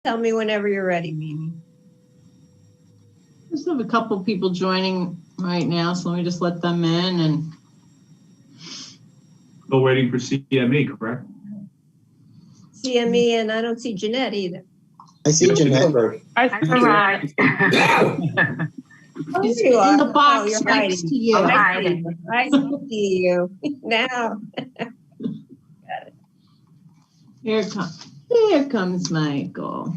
Tell me whenever you're ready, Mimi. Just have a couple people joining right now, so let me just let them in. And Still waiting for CME, correct? CME, and I don't see Jeanette either. I see Jeanette. I arrived. Oh, She's you in the are. box you're next hiding. to you. I'm I hiding. see you now. Here comes Michael.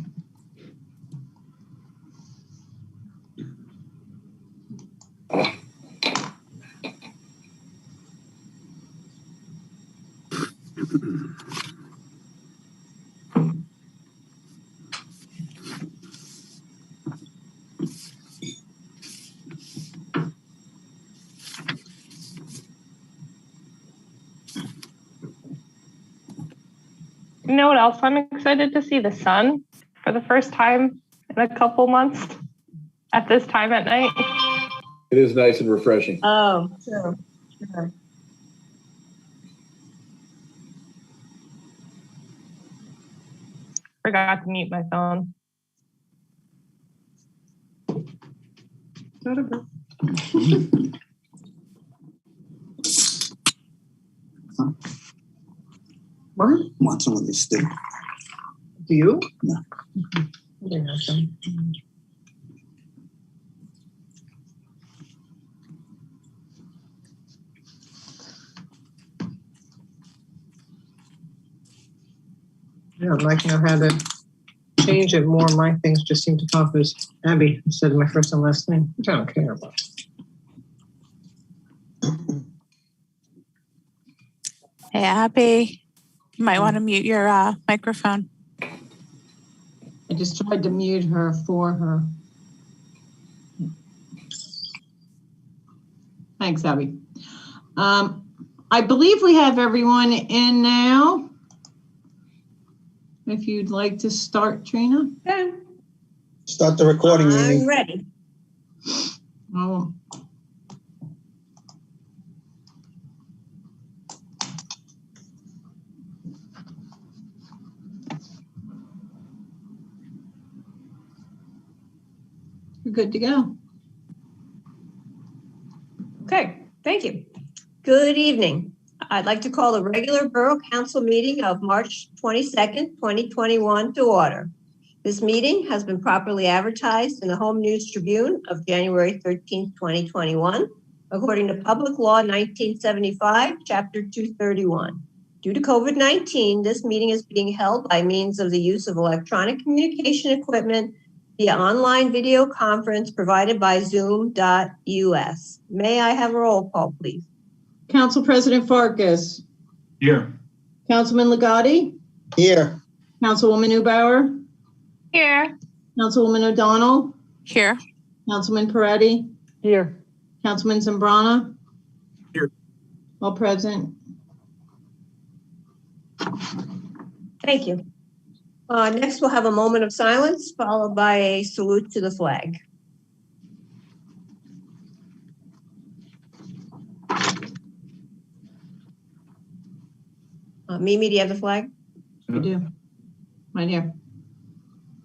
You know what else I'm excited to see? The sun for the first time in a couple months at this time at night. It is nice and refreshing. Oh, sure. Forgot to mute my phone. What? Want some of this stick? Do you? No. Yeah, I'd like to know how to change it more. My things just seem to come up as Abby instead of my first and last name, which I don't care about. Hey, Abby, you might want to mute your microphone. I just tried to mute her for her. Thanks, Abby. I believe we have everyone in now. If you'd like to start, Trina. Okay. Start the recording, Mimi. I'm ready. Oh. You're good to go. Okay, thank you. Good evening. I'd like to call the regular Borough Council meeting of March 22nd, 2021 to order. This meeting has been properly advertised in the Home News Tribune of January 13th, 2021, according to Public Law 1975, Chapter 231. Due to COVID-19, this meeting is being held by means of the use of electronic communication equipment via online video conference provided by Zoom.us. May I have a roll call, please? Council President Farkas. Here. Councilman Ligotti. Here. Councilwoman Neubauer. Here. Councilwoman O'Donnell. Here. Councilman Peretti. Here. Councilman Zambrana. Here. All present. Thank you. Next, we'll have a moment of silence followed by a salute to the flag. Mimi, do you have the flag? I do. Right here.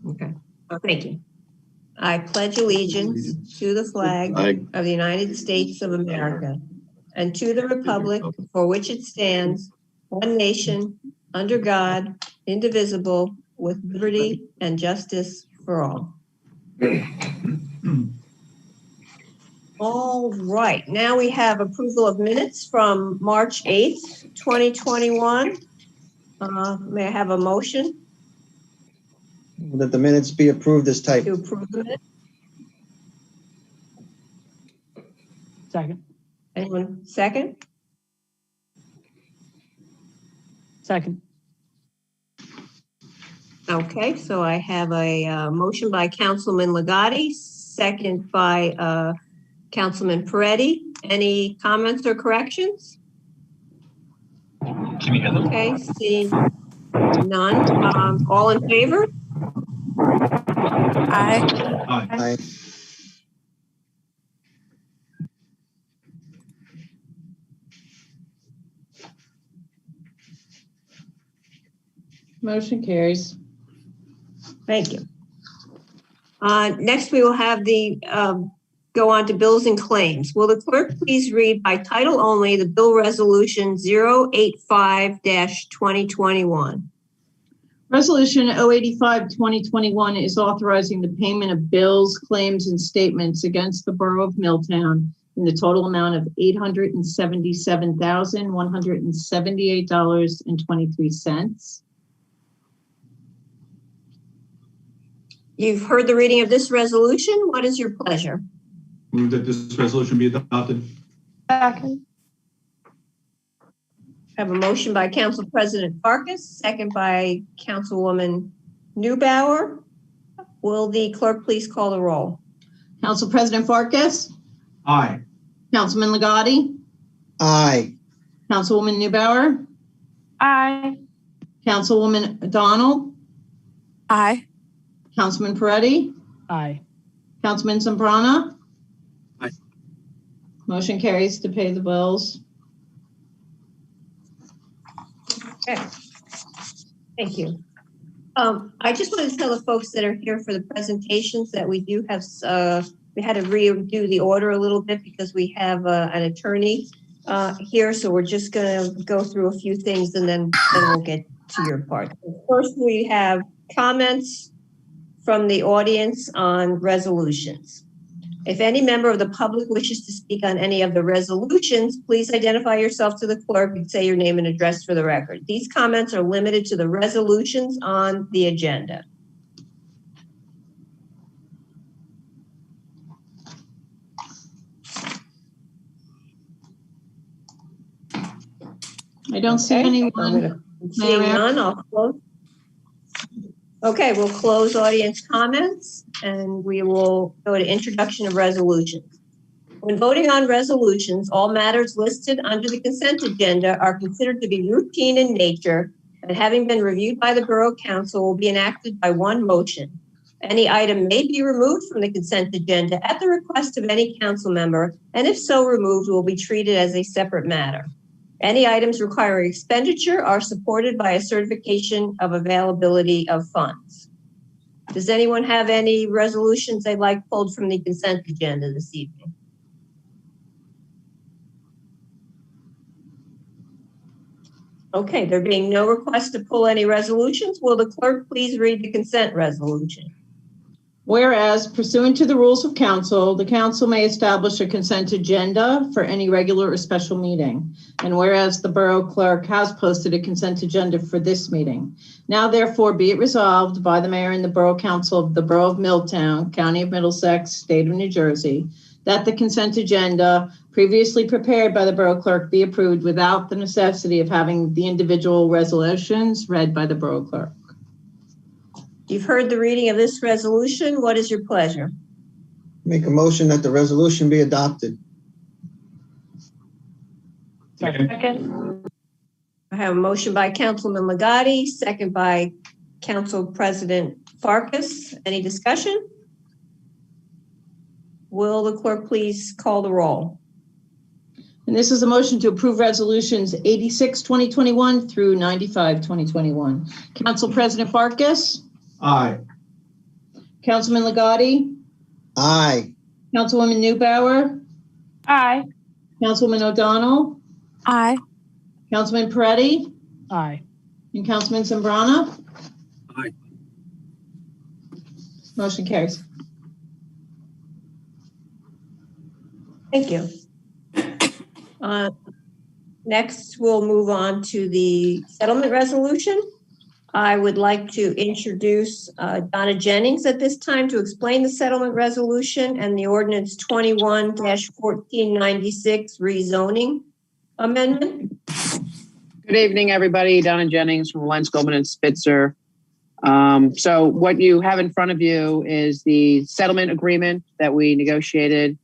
Okay. Thank you. I pledge allegiance to the flag of the United States of America and to the republic for which it stands, one nation, under God, indivisible, with liberty and justice for all. All right, now we have approval of minutes from March 8th, 2021. May I have a motion That the minutes be approved as typed. to approve the minutes? Second. Anyone second? Second. Okay, so I have a motion by Councilman Ligotti, second by Councilman Peretti. Any comments or corrections? Can you hear them? Okay, seeing none. All in favor? Aye. Aye. Aye. Motion carries. Thank you. Next, we will have go on to bills and claims. Will the clerk please read by title only the bill resolution 085-2021? Resolution 085-2021 is authorizing the payment of bills, claims, and statements against the Borough of Milltown in the total amount of $877,178.23. You've heard the reading of this resolution. What is your pleasure? Move that this resolution be adopted. Second. I have a motion by Council President Farkas, second by Councilwoman Newbauer. Will the clerk please call the roll? Council President Farkas, Aye. Councilman Ligotti, Aye. Councilwoman Newbauer, Aye. Councilwoman O'Donnell, Aye. Councilman Peretti, Aye. Councilman Zambrana. Aye. Motion carries to pay the bills. Okay. Thank you. I just wanted to tell the folks that are here for the presentations that we do have, we had to redo the order a little bit because we have an attorney here. So we're just going to go through a few things and then we'll get to your part. First, we have comments from the audience on resolutions. If any member of the public wishes to speak on any of the resolutions, please identify yourself to the clerk and say your name and address for the record. These comments are limited to the resolutions on the agenda. I don't see anyone. Seeing none, I'll close. Okay, we'll close audience comments and we will go to introduction of resolutions. When voting on resolutions, all matters listed under the consent agenda are considered to be routine in nature and having been reviewed by the Borough Council will be enacted by one motion. Any item may be removed from the consent agenda at the request of any council member, and if so removed, will be treated as a separate matter. Any items requiring expenditure are supported by a certification of availability of funds. Does anyone have any resolutions they'd like pulled from the consent agenda this evening? Okay, there being no request to pull any resolutions, will the clerk please read the consent resolution? Whereas pursuant to the rules of council, the council may establish a consent agenda for any regular or special meeting. And whereas the borough clerk has posted a consent agenda for this meeting. Now therefore be it resolved by the mayor and the borough council of the Borough of Milltown, County of Middlesex, State of New Jersey, that the consent agenda previously prepared by the borough clerk be approved without the necessity of having the individual resolutions read by the borough clerk. You've heard the reading of this resolution. What is your pleasure? Make a motion that the resolution be adopted. Second. I have a motion by Councilman Ligotti, second by Council President Farkas. Any discussion? Will the clerk please call the roll? And this is a motion to approve resolutions 86-2021 through 95-2021. Council President Farkas, Aye. Councilman Ligotti, Aye. Councilwoman Newbauer, Aye. Councilwoman O'Donnell, Aye. Councilman Peretti, Aye. and Councilman Zambrana. Aye. Motion carries. Thank you. Next, we'll move on to the settlement resolution. I would like to introduce Donna Jennings at this time to explain the settlement resolution and the ordinance 21-1496 rezoning amendment. Good evening, everybody. Donna Jennings from Lentz, Goldman and Spitzer. So what you have in front of you is the settlement agreement that we negotiated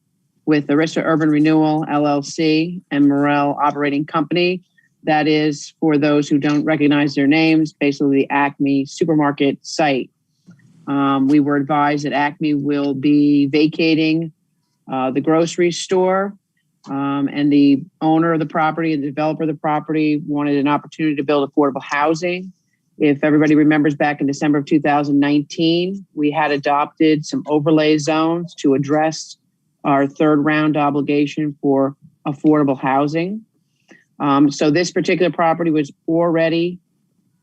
with Arista Urban Renewal, LLC, and Morel Operating Company. That is, for those who don't recognize their names, basically the Acme supermarket site. We were advised that Acme will be vacating the grocery store, and the owner of the property and the developer of the property wanted an opportunity to build affordable housing. If everybody remembers, back in December of 2019, we had adopted some overlay zones to address our third round obligation for affordable housing. So this particular property was already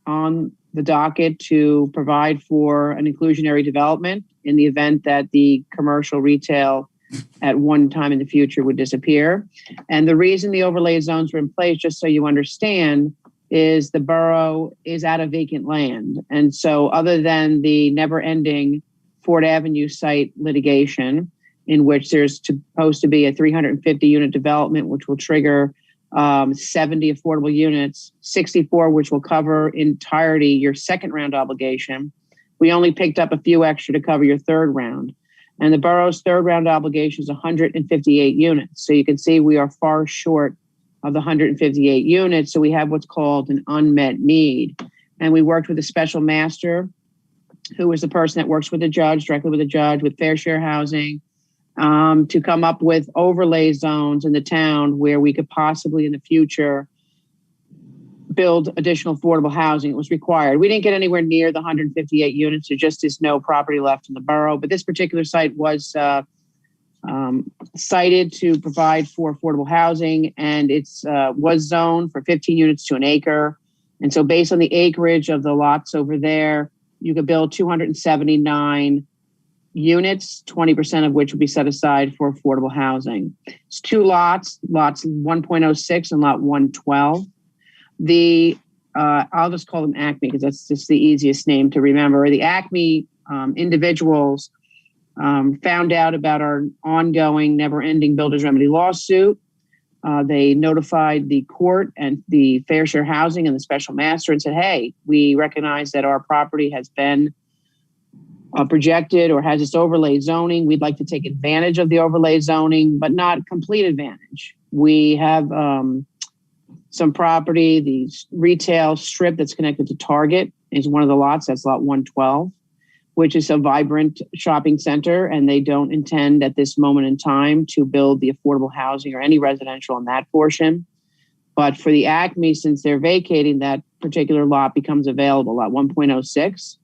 on the docket to provide for an inclusionary development in the event that the commercial retail at one time in the future would disappear. And the reason the overlay zones were in place, just so you understand, is the borough is out of vacant land. And so other than the never-ending Ford Avenue site litigation, in which there's supposed to be a 350 unit development, which will trigger 70 affordable units, 64, which will cover entirety your second round obligation. We only picked up a few extra to cover your third round. And the borough's third round obligation is 158 units. So you can see we are far short of the 158 units. So we have what's called an unmet need. And we worked with a special master, who is the person that works with the judge, directly with the judge, with Fair Share Housing, to come up with overlay zones in the town where we could possibly in the future build additional affordable housing. It was required. We didn't get anywhere near the 158 units. There just is no property left in the borough. But this particular site was cited to provide for affordable housing, and it's was zoned for 15 units to an acre. And so based on the acreage of the lots over there, you could build 279 units, 20% of which would be set aside for affordable housing. It's two lots 1.06 and lot 112. I'll just call them Acme because that's just the easiest name to remember. The Acme individuals found out about our ongoing, never-ending builder's remedy lawsuit. They notified the court and the Fair Share Housing and the special master and said, hey, we recognize that our property has been projected or has its overlay zoning. We'd like to take advantage of the overlay zoning, but not complete advantage. We have some property, the retail strip that's connected to Target is one of the lots. That's lot 112, which is a vibrant shopping center. And they don't intend at this moment in time to build the affordable housing or any residential in that portion. But for the Acme, since they're vacating, that particular lot becomes available, lot 1.06.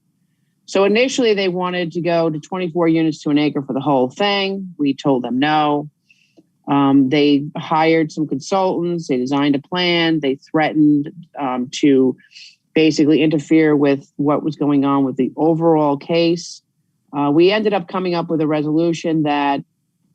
So initially they wanted to go to 24 units to an acre for the whole thing. We told them no. They hired some consultants. They designed a plan. They threatened to basically interfere with what was going on with the overall case. We ended up coming up with a resolution that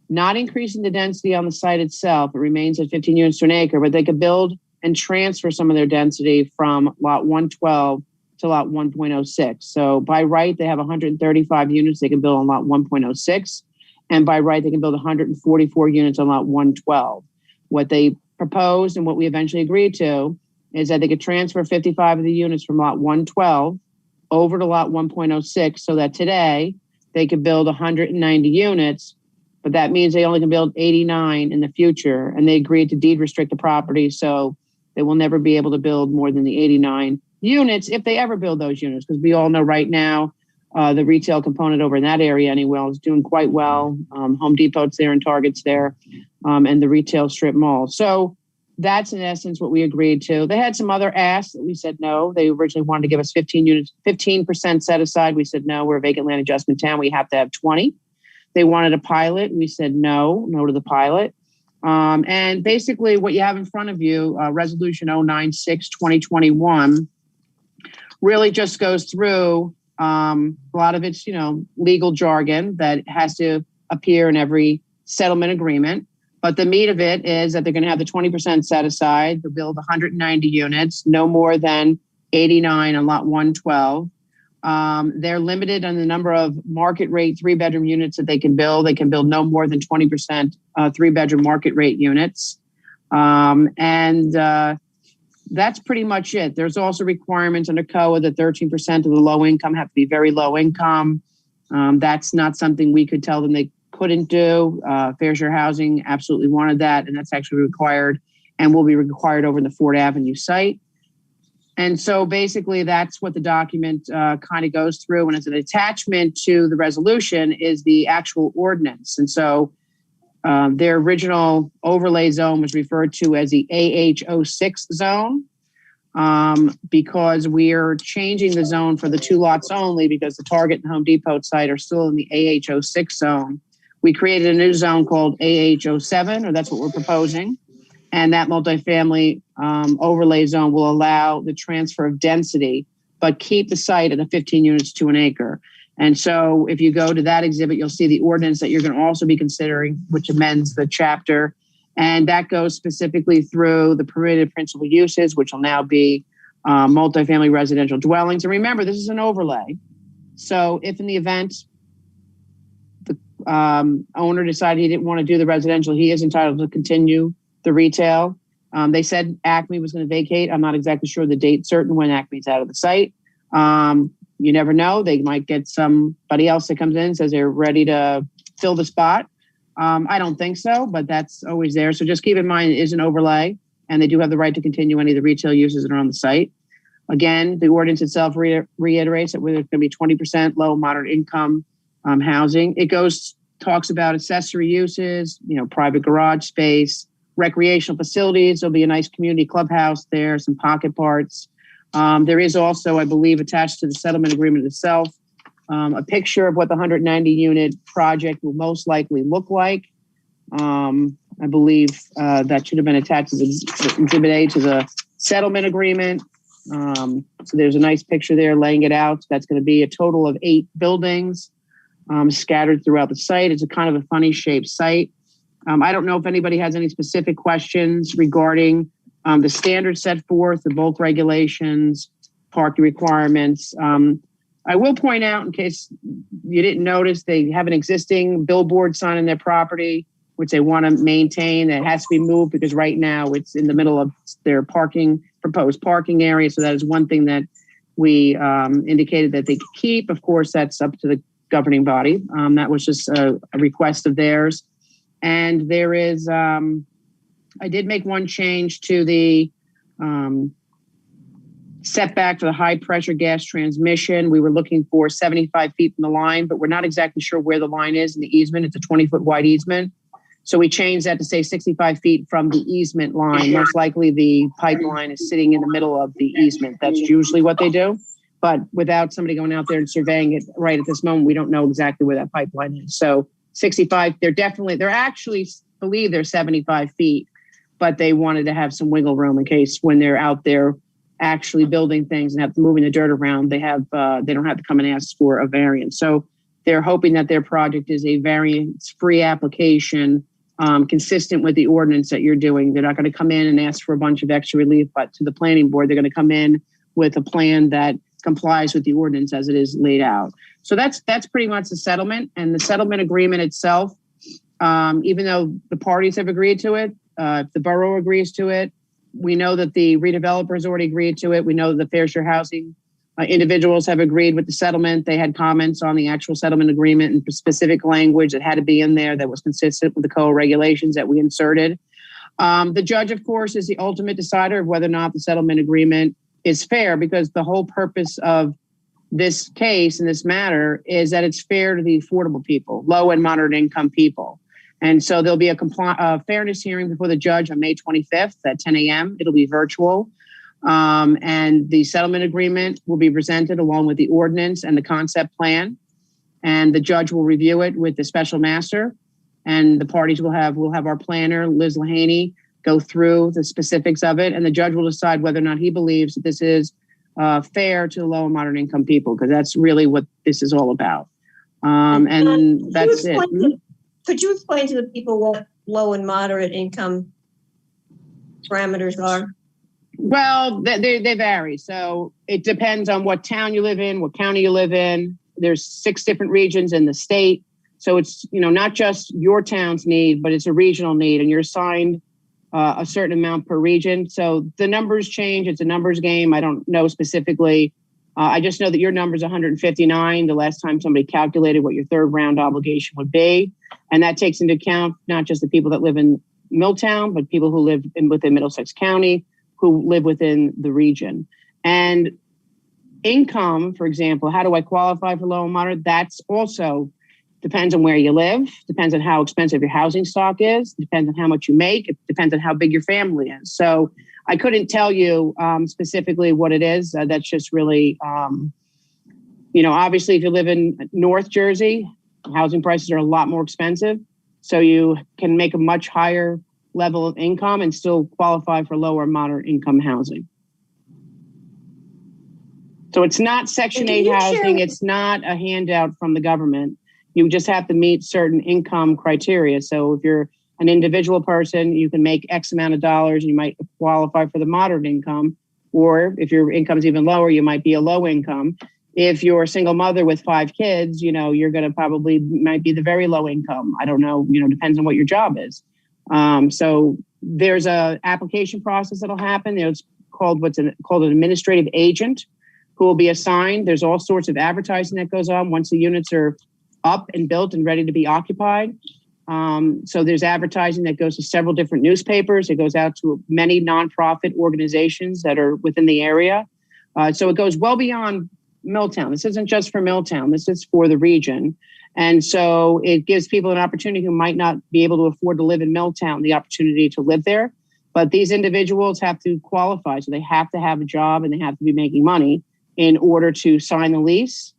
not increasing the density on the site itself, it remains at 15 units to an acre, but they could build and transfer some of their density from lot 112 to lot 1.06. So by right, they have 135 units they can build on lot 1.06. And by right, they can build 144 units on lot 112. What they proposed and what we eventually agreed to is that they could transfer 55 of the units from lot 112 over to lot 1.06 so that today they could build 190 units, but that means they only can build 89 in the future. And they agreed to deed restrict the property so they will never be able to build more than the 89 units if they ever build those units, because we all know right now the retail component over in that area anyway is doing quite well. Home Depot's there and Target's there, and the retail strip mall. So that's in essence what we agreed to. They had some other asks that we said no. They originally wanted to give us 15 units, 15% set aside. We said no, we're a vacant land adjustment town. We have to have 20. They wanted a pilot. We said no to the pilot. And basically what you have in front of you, Resolution 096-2021, really just goes through a lot of it's, legal jargon that has to appear in every settlement agreement. But the meat of it is that they're going to have the 20% set aside. They'll build 190 units, no more than 89 on lot 112. They're limited on the number of market rate 3-bedroom units that they can build. They can build no more than 20% 3-bedroom market rate units. That's pretty much it. There's also requirements under COA that 13% of the low income have to be very low income. That's not something we could tell them they couldn't do. Fair Share Housing absolutely wanted that, and that's actually required and will be required over the Ford Avenue site. And so basically that's what the document kind of goes through. And as an attachment to the resolution is the actual ordinance. And so their original overlay zone was referred to as the AH06 zone. because we're changing the zone for the 2 lots only because the Target and Home Depot site are still in the AH06 zone. We created a new zone called AH07, or that's what we're proposing. And that multifamily overlay zone will allow the transfer of density, but keep the site at the 15 units to an acre. And so if you go to that exhibit, you'll see the ordinance that you're going to also be considering, which amends the chapter. And that goes specifically through the permitted principal uses, which will now be multifamily residential dwellings. And remember, this is an overlay. So if in the event the owner decided he didn't want to do the residential, he is entitled to continue the retail. They said Acme was going to vacate. I'm not exactly sure the date certain when Acme's out of the site. You never know. They might get somebody else that comes in and says they're ready to fill the spot. I don't think so, but that's always there. So just keep in mind it is an overlay, and they do have the right to continue any of the retail uses that are on the site. Again, the ordinance itself reiterates that there's going to be 20% low moderate income housing. It talks about accessory uses, private garage space, recreational facilities. There'll be a nice community clubhouse there, some pocket parks. There is also, I believe, attached to the settlement agreement itself, a picture of what the 190 unit project will most likely look like. I believe that should have been attached to the Exhibit A to the settlement agreement. So there's a nice picture there laying it out. That's going to be a total of 8 buildings scattered throughout the site. It's a kind of a funny shaped site. I don't know if anybody has any specific questions regarding the standards set forth, the bulk regulations, parking requirements. I will point out, in case you didn't notice, they have an existing billboard sign in their property, which they want to maintain. That has to be moved because right now it's in the middle of their proposed parking area. So that is one thing that we indicated that they could keep. Of course, that's up to the governing body. That was just a request of theirs. And there is, I did make one change to the setback for the high pressure gas transmission. We were looking for 75 feet from the line, but we're not exactly sure where the line is in the easement. It's a 20-foot wide easement. So we changed that to say 65 feet from the easement line. Most likely the pipeline is sitting in the middle of the easement. That's usually what they do. But without somebody going out there and surveying it right at this moment, we don't know exactly where that pipeline is. So 65, they're actually believe they're 75 feet, but they wanted to have some wiggle room in case when they're out there actually building things and have to moving the dirt around, they don't have to come and ask for a variance. So they're hoping that their project is a variance-free application consistent with the ordinance that you're doing. They're not going to come in and ask for a bunch of extra relief, but to the planning board, they're going to come in with a plan that complies with the ordinance as it is laid out. So that's pretty much the settlement. And the settlement agreement itself, even though the parties have agreed to it, if the borough agrees to it, we know that the redevelopers already agreed to it. We know that the Fair Share Housing individuals have agreed with the settlement. They had comments on the actual settlement agreement and specific language that had to be in there that was consistent with the co-regulations that we inserted. The judge, of course, is the ultimate decider of whether or not the settlement agreement is fair, because the whole purpose of this case and this matter is that it's fair to the affordable people, low and moderate income people. And so there'll be a fairness hearing before the judge on May 25th at 10 a.m. It'll be virtual. And the settlement agreement will be presented along with the ordinance and the concept plan. And the judge will review it with the special master. And the parties will have our planner, Liz Lahaney, go through the specifics of it. And the judge will decide whether or not he believes that this is fair to the low and moderate income people, because that's really what this is all about. And that's it. Could you explain to the people what low and moderate income parameters are? Well, they vary. So it depends on what town you live in, what county you live in. There's 6 different regions in the state. So it's, not just your town's need, but it's a regional need, and you're assigned a certain amount per region. So the numbers change. It's a numbers game. I don't know specifically. I just know that your number is 159. The last time somebody calculated what your third round obligation would be. And that takes into account not just the people that live in Milltown, but people who live within Middlesex County, who live within the region. And income, for example, how do I qualify for low and moderate? That's also depends on where you live, depends on how expensive your housing stock is, depends on how much you make, it depends on how big your family is. So I couldn't tell you specifically what it is. That's just really, obviously if you live in North Jersey, housing prices are a lot more expensive. So you can make a much higher level of income and still qualify for lower moderate income housing. So it's not Section 8 housing. It's not a handout from the government. You just have to meet certain income criteria. So if you're an individual person, you can make X amount of dollars and you might qualify for the moderate income. Or if your income is even lower, you might be a low income. If you're a single mother with 5 kids, you're going to might be the very low income. I don't know, depends on what your job is. So there's a application process that'll happen. It's called called an administrative agent who will be assigned. There's all sorts of advertising that goes on once the units are up and built and ready to be occupied. So there's advertising that goes to several different newspapers. It goes out to many nonprofit organizations that are within the area. So it goes well beyond Milltown. This isn't just for Milltown. This is for the region. And so it gives people an opportunity who might not be able to afford to live in Milltown the opportunity to live there. But these individuals have to qualify. So they have to have a job and they have to be making money in order to sign the lease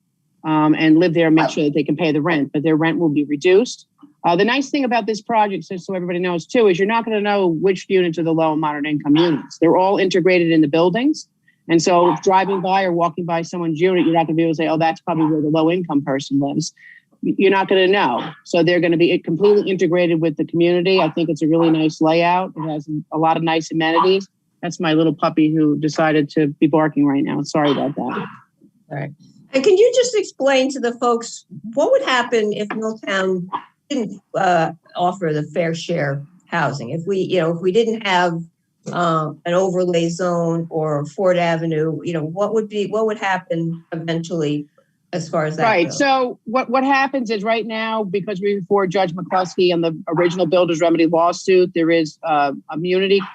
and live there and make sure that they can pay the rent. But their rent will be reduced. The nice thing about this project, so everybody knows too, is you're not going to know which units are the low and moderate income units. They're all integrated in the buildings. And so if driving by or walking by someone's unit, you're not going to be able to say, oh, that's probably where the low income person lives. You're not going to know. So they're going to be completely integrated with the community. I think it's a really nice layout. It has a lot of nice amenities. That's my little puppy who decided to be barking right now. Sorry about that. All right. And can you just explain to the folks what would happen if Milltown didn't offer the fair share housing? If we didn't have an overlay zone or Ford Avenue, what would happen eventually as far as that right goes? So what happens is right now, because we're before Judge McCluskey on the original builder's remedy lawsuit, there is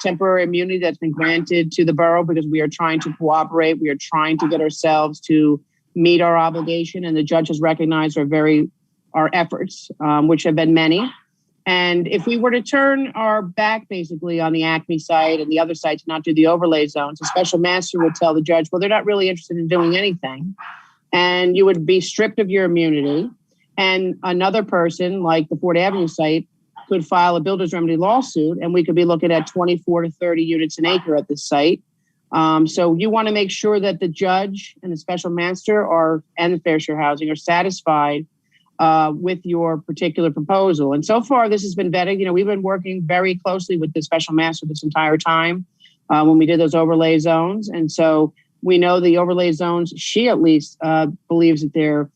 temporary immunity that's been granted to the borough because we are trying to cooperate. We are trying to get ourselves to meet our obligation, and the judge has recognized our efforts, which have been many. And if we were to turn our back basically on the Acme site and the other sites, not do the overlay zones, a special master would tell the judge, well, they're not really interested in doing anything. And you would be stripped of your immunity. And another person, like the Ford Avenue site, could file a builder's remedy lawsuit, and we could be looking at 24 to 30 units an acre at this site. So you want to make sure that the judge and the special master and the fair share housing are satisfied with your particular proposal. And so far, this has been vetted. We've been working very closely with the special master this entire time when we did those overlay zones. And so we know the overlay zones, she at least believes that they're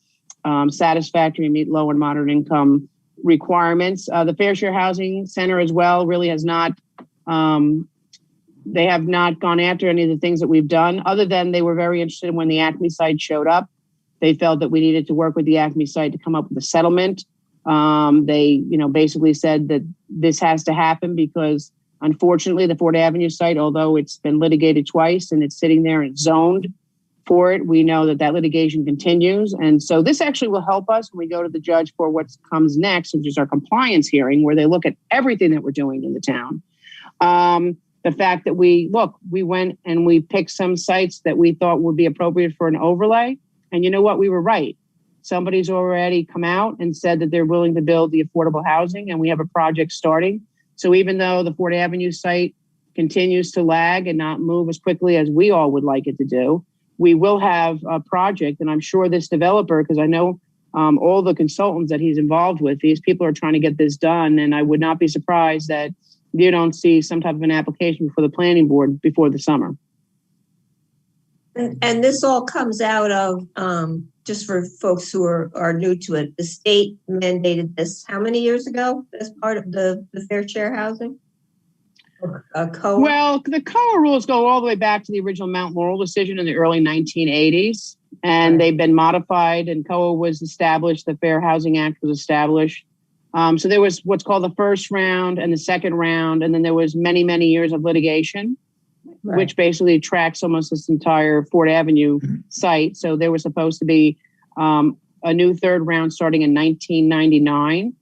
satisfactory and meet low and moderate income requirements. The Fair Share Housing Center as well really has not, they have not gone after any of the things that we've done, other than they were very interested when the Acme site showed up. They felt that we needed to work with the Acme site to come up with a settlement. They, basically said that this has to happen because unfortunately the Ford Avenue site, although it's been litigated twice and it's sitting there and zoned for it, we know that litigation continues. And so this actually will help us when we go to the judge for what comes next, which is our compliance hearing, where they look at everything that we're doing in the town. The fact that we went and we picked some sites that we thought would be appropriate for an overlay. And you know what? We were right. Somebody's already come out and said that they're willing to build the affordable housing, and we have a project starting. So even though the Ford Avenue site continues to lag and not move as quickly as we all would like it to do, we will have a project. And I'm sure this developer, because I know all the consultants that he's involved with, these people are trying to get this done. And I would not be surprised that you don't see some type of an application for the planning board before the summer. And this all comes out of, just for folks who are new to it, the state mandated this how many years ago as part of the fair share housing? COA? Well, the COA rules go all the way back to the original Mount Laurel decision in the early 1980s, and they've been modified, and COA was established, the Fair Housing Act was established. So there was what's called the first round and the second round, and then there was many, many years of litigation. Right. Which basically tracks almost this entire Ford Avenue site. So there was supposed to be a new third round starting in 1999.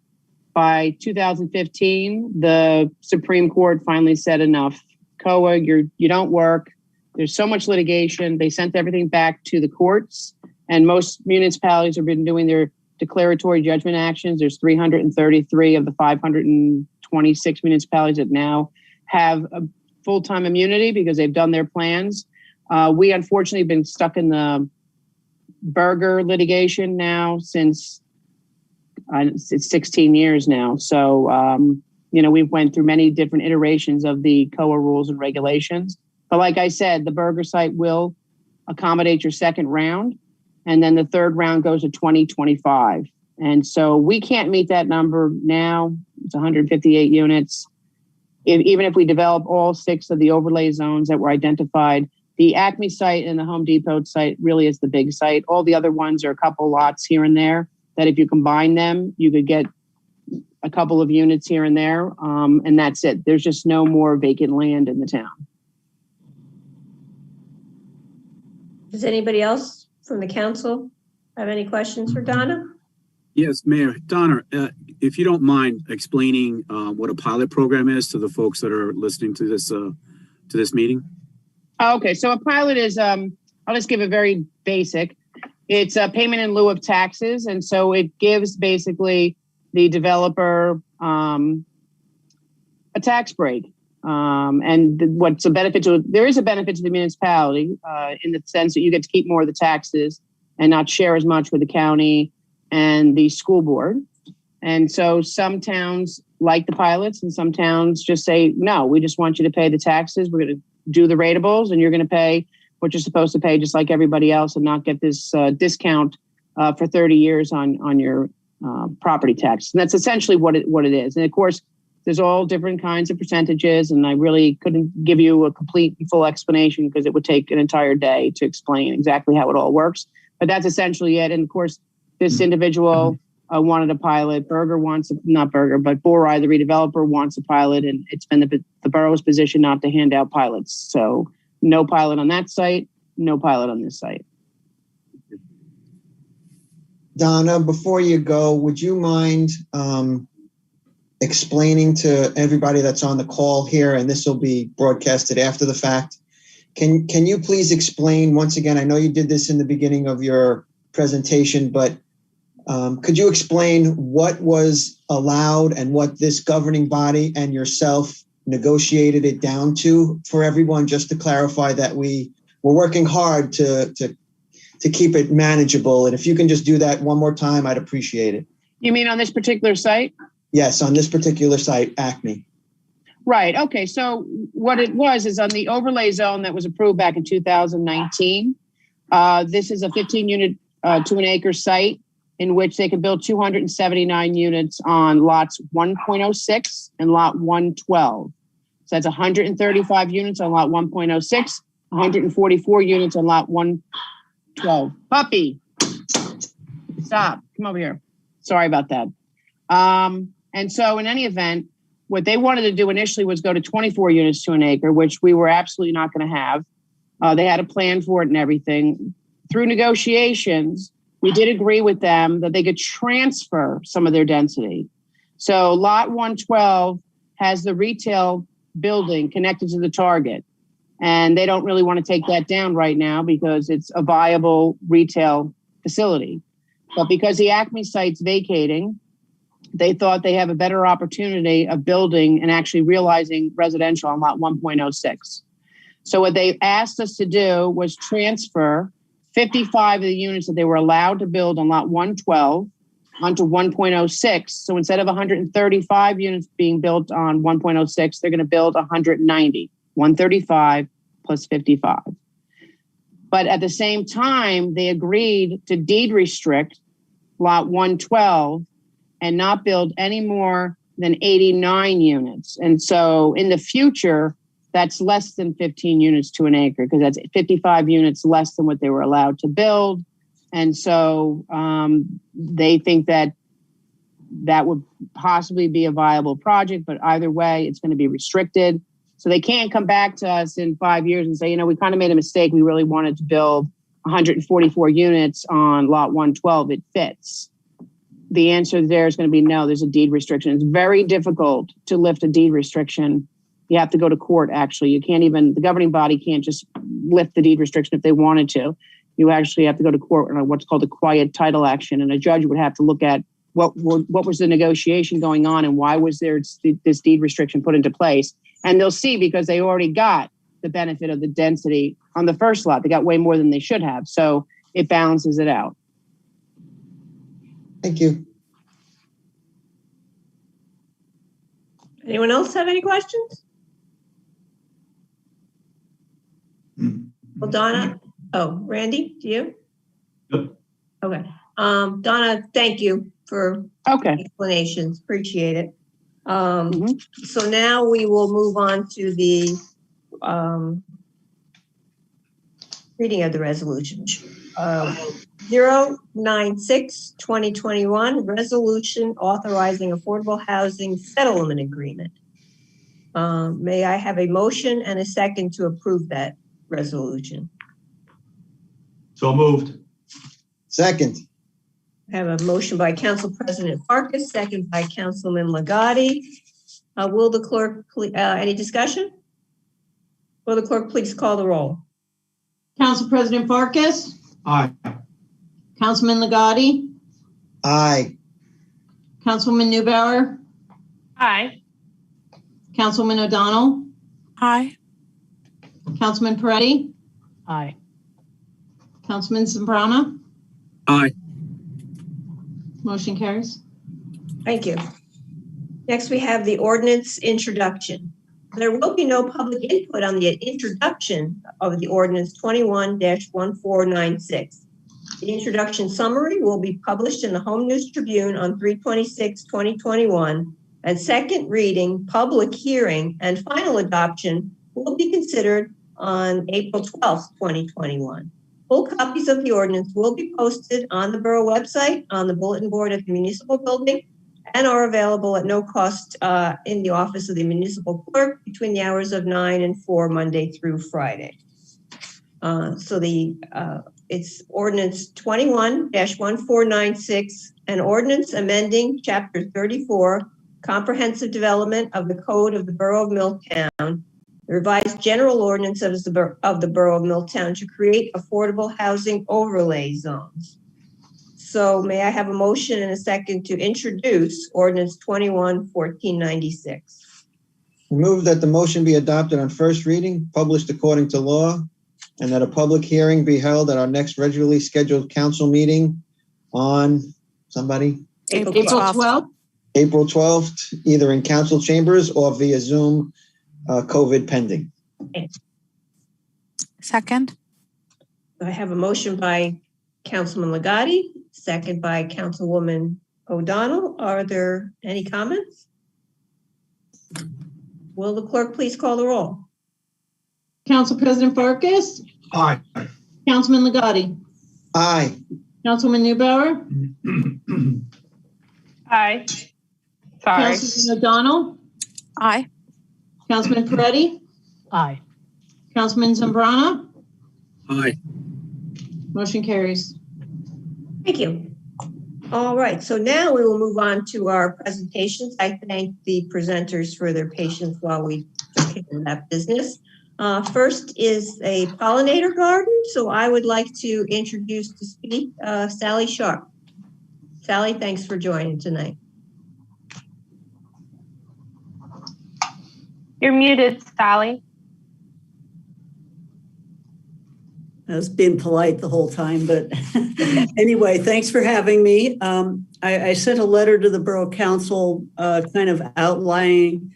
By 2015, the Supreme Court finally said enough. COA, you don't work. There's so much litigation. They sent everything back to the courts, and most municipalities have been doing their declaratory judgment actions. There's 333 of the 526 municipalities that now have a full-time immunity because they've done their plans. We unfortunately have been stuck in the Burger litigation now since it's 16 years now. So, we went through many different iterations of the COA rules and regulations. But like I said, the Burger site will accommodate your second round. And then the third round goes to 2025. And so we can't meet that number now. It's 158 units. Even if we develop all 6 of the overlay zones that were identified, the Acme site and the Home Depot site really is the big site. All the other ones are a couple lots here and there that if you combine them, you could get a couple of units here and there. And that's it. There's just no more vacant land in the town. Does anybody else from the council have any questions for Donna? Yes, Mayor. Donna, if you don't mind explaining what a pilot program is to the folks that are listening to this meeting. Okay, so a pilot is, I'll just give a very basic. It's a payment in lieu of taxes. And so it gives basically the developer a tax break. And what's a benefit to, there is a benefit to the municipality in the sense that you get to keep more of the taxes and not share as much with the county and the school board. And so some towns like the pilots and some towns just say, no, we just want you to pay the taxes. We're going to do the ratables and you're going to pay what you're supposed to pay just like everybody else and not get this discount for 30 years on your property tax. And that's essentially what it is. And of course, there's all different kinds of percentages, and I really couldn't give you a complete and full explanation because it would take an entire day to explain exactly how it all works. But that's essentially it. And of course, this individual wanted a pilot. Borough, the redeveloper wants a pilot, and it's been the borough's position not to hand out pilots. So no pilot on that site, no pilot on this site. Donna, before you go, would you mind explaining to everybody that's on the call here, and this will be broadcasted after the fact. Can you please explain once again, I know you did this in the beginning of your presentation, but could you explain what was allowed and what this governing body and yourself negotiated it down to for everyone, just to clarify that we're working hard to keep it manageable. And if you can just do that one more time, I'd appreciate it. You mean on this particular site? Yes, on this particular site, Acme. Right. Okay. So what it was is on the overlay zone that was approved back in 2019. This is a 15-unit to an acre site in which they could build 279 units on lots 1.06 and lot 112. So that's 135 units on lot 1.06, 144 units on lot 112. Puppy, stop. Come over here. Sorry about that. And so in any event, what they wanted to do initially was go to 24 units to an acre, which we were absolutely not going to have. They had a plan for it and everything. Through negotiations, we did agree with them that they could transfer some of their density. So lot 112 has the retail building connected to the Target. And they don't really want to take that down right now because it's a viable retail facility. But because the Acme site's vacating, they thought they have a better opportunity of building and actually realizing residential on lot 1.06. So what they asked us to do was transfer 55 of the units that they were allowed to build on lot 112 onto 1.06. So instead of 135 units being built on 1.06, they're going to build 190, 135 plus 55. But at the same time, they agreed to deed restrict lot 112 and not build any more than 89 units. And so in the future, that's less than 15 units to an acre because that's 55 units less than what they were allowed to build. And so they think that that would possibly be a viable project, but either way, it's going to be restricted. So they can't come back to us in 5 years and say, we kind of made a mistake. We really wanted to build 144 units on lot 112. It fits. The answer there is going to be no, there's a deed restriction. It's very difficult to lift a deed restriction, You have to go to court, actually. You can't even, the governing body can't just lift the deed restriction if they wanted to. You actually have to go to court on what's called a quiet title action. And a judge would have to look at what was the negotiation going on and why was there this deed restriction put into place. And they'll see, because they already got the benefit of the density on the first lot. They got way more than they should have. So it balances it out. Thank you. Anyone else have any questions? Well, Donna, Randy, do you? Yep. Okay. Donna, thank you for explanations. Appreciate it. So now we will move on to the reading of the resolution. 096-2021, resolution authorizing affordable housing settlement agreement. May I have a motion and a second to approve that resolution? So moved. Second. I have a motion by Council President Farkas, second by Councilman Ligotti. Will the clerk, any discussion? Will the clerk please call the roll? Council President Farkas, Aye. Councilman Ligotti, Aye. Councilwoman Newbauer, Aye. Councilman O'Donnell, Aye. Councilman Peretti, Aye. Councilman Zambrana. Aye. Motion carries. Thank you. Next, we have the ordinance introduction. There will be no public input on the introduction of the ordinance 21-1496. The introduction summary will be published in the Home News Tribune on 3/26/2021, and second reading, public hearing, and final adoption will be considered on April 12th, 2021. Full copies of the ordinance will be posted on the Borough website, on the bulletin board at the municipal building, and are available at no cost in the office of the municipal clerk between the hours of 9 and 4, Monday through Friday. It's ordinance 21-1496, an ordinance amending chapter 34, comprehensive development of the code of the Borough of Milltown, the revised general ordinance of the Borough of Milltown to create affordable housing overlay zones. So may I have a motion and a second to introduce ordinance 21-1496? Move that the motion be adopted on first reading, published according to law, and that a public hearing be held at our next regularly scheduled council meeting on April 12th. April 12th, either in council chambers or via Zoom, COVID pending. Second. I have a motion by Councilman Ligotti, second by Councilwoman O'Donnell. Are there any comments? Will the clerk please call the roll? Council President Farkas, Aye. Councilman Ligotti, Aye. Councilwoman Newbauer, Aye. Sorry. Councilman O'Donnell, Aye. Councilman Peretti, Aye. Councilman Zambrana. Aye. Motion carries. Thank you. All right, so now we will move on to our presentations. I thank the presenters for their patience while we took care of that business. First is a pollinator garden. So I would like to introduce to speak Sally Sharp. Sally, thanks for joining tonight. You're muted, Sally. I was being polite the whole time, but anyway, thanks for having me. I sent a letter to the Borough Council kind of outlining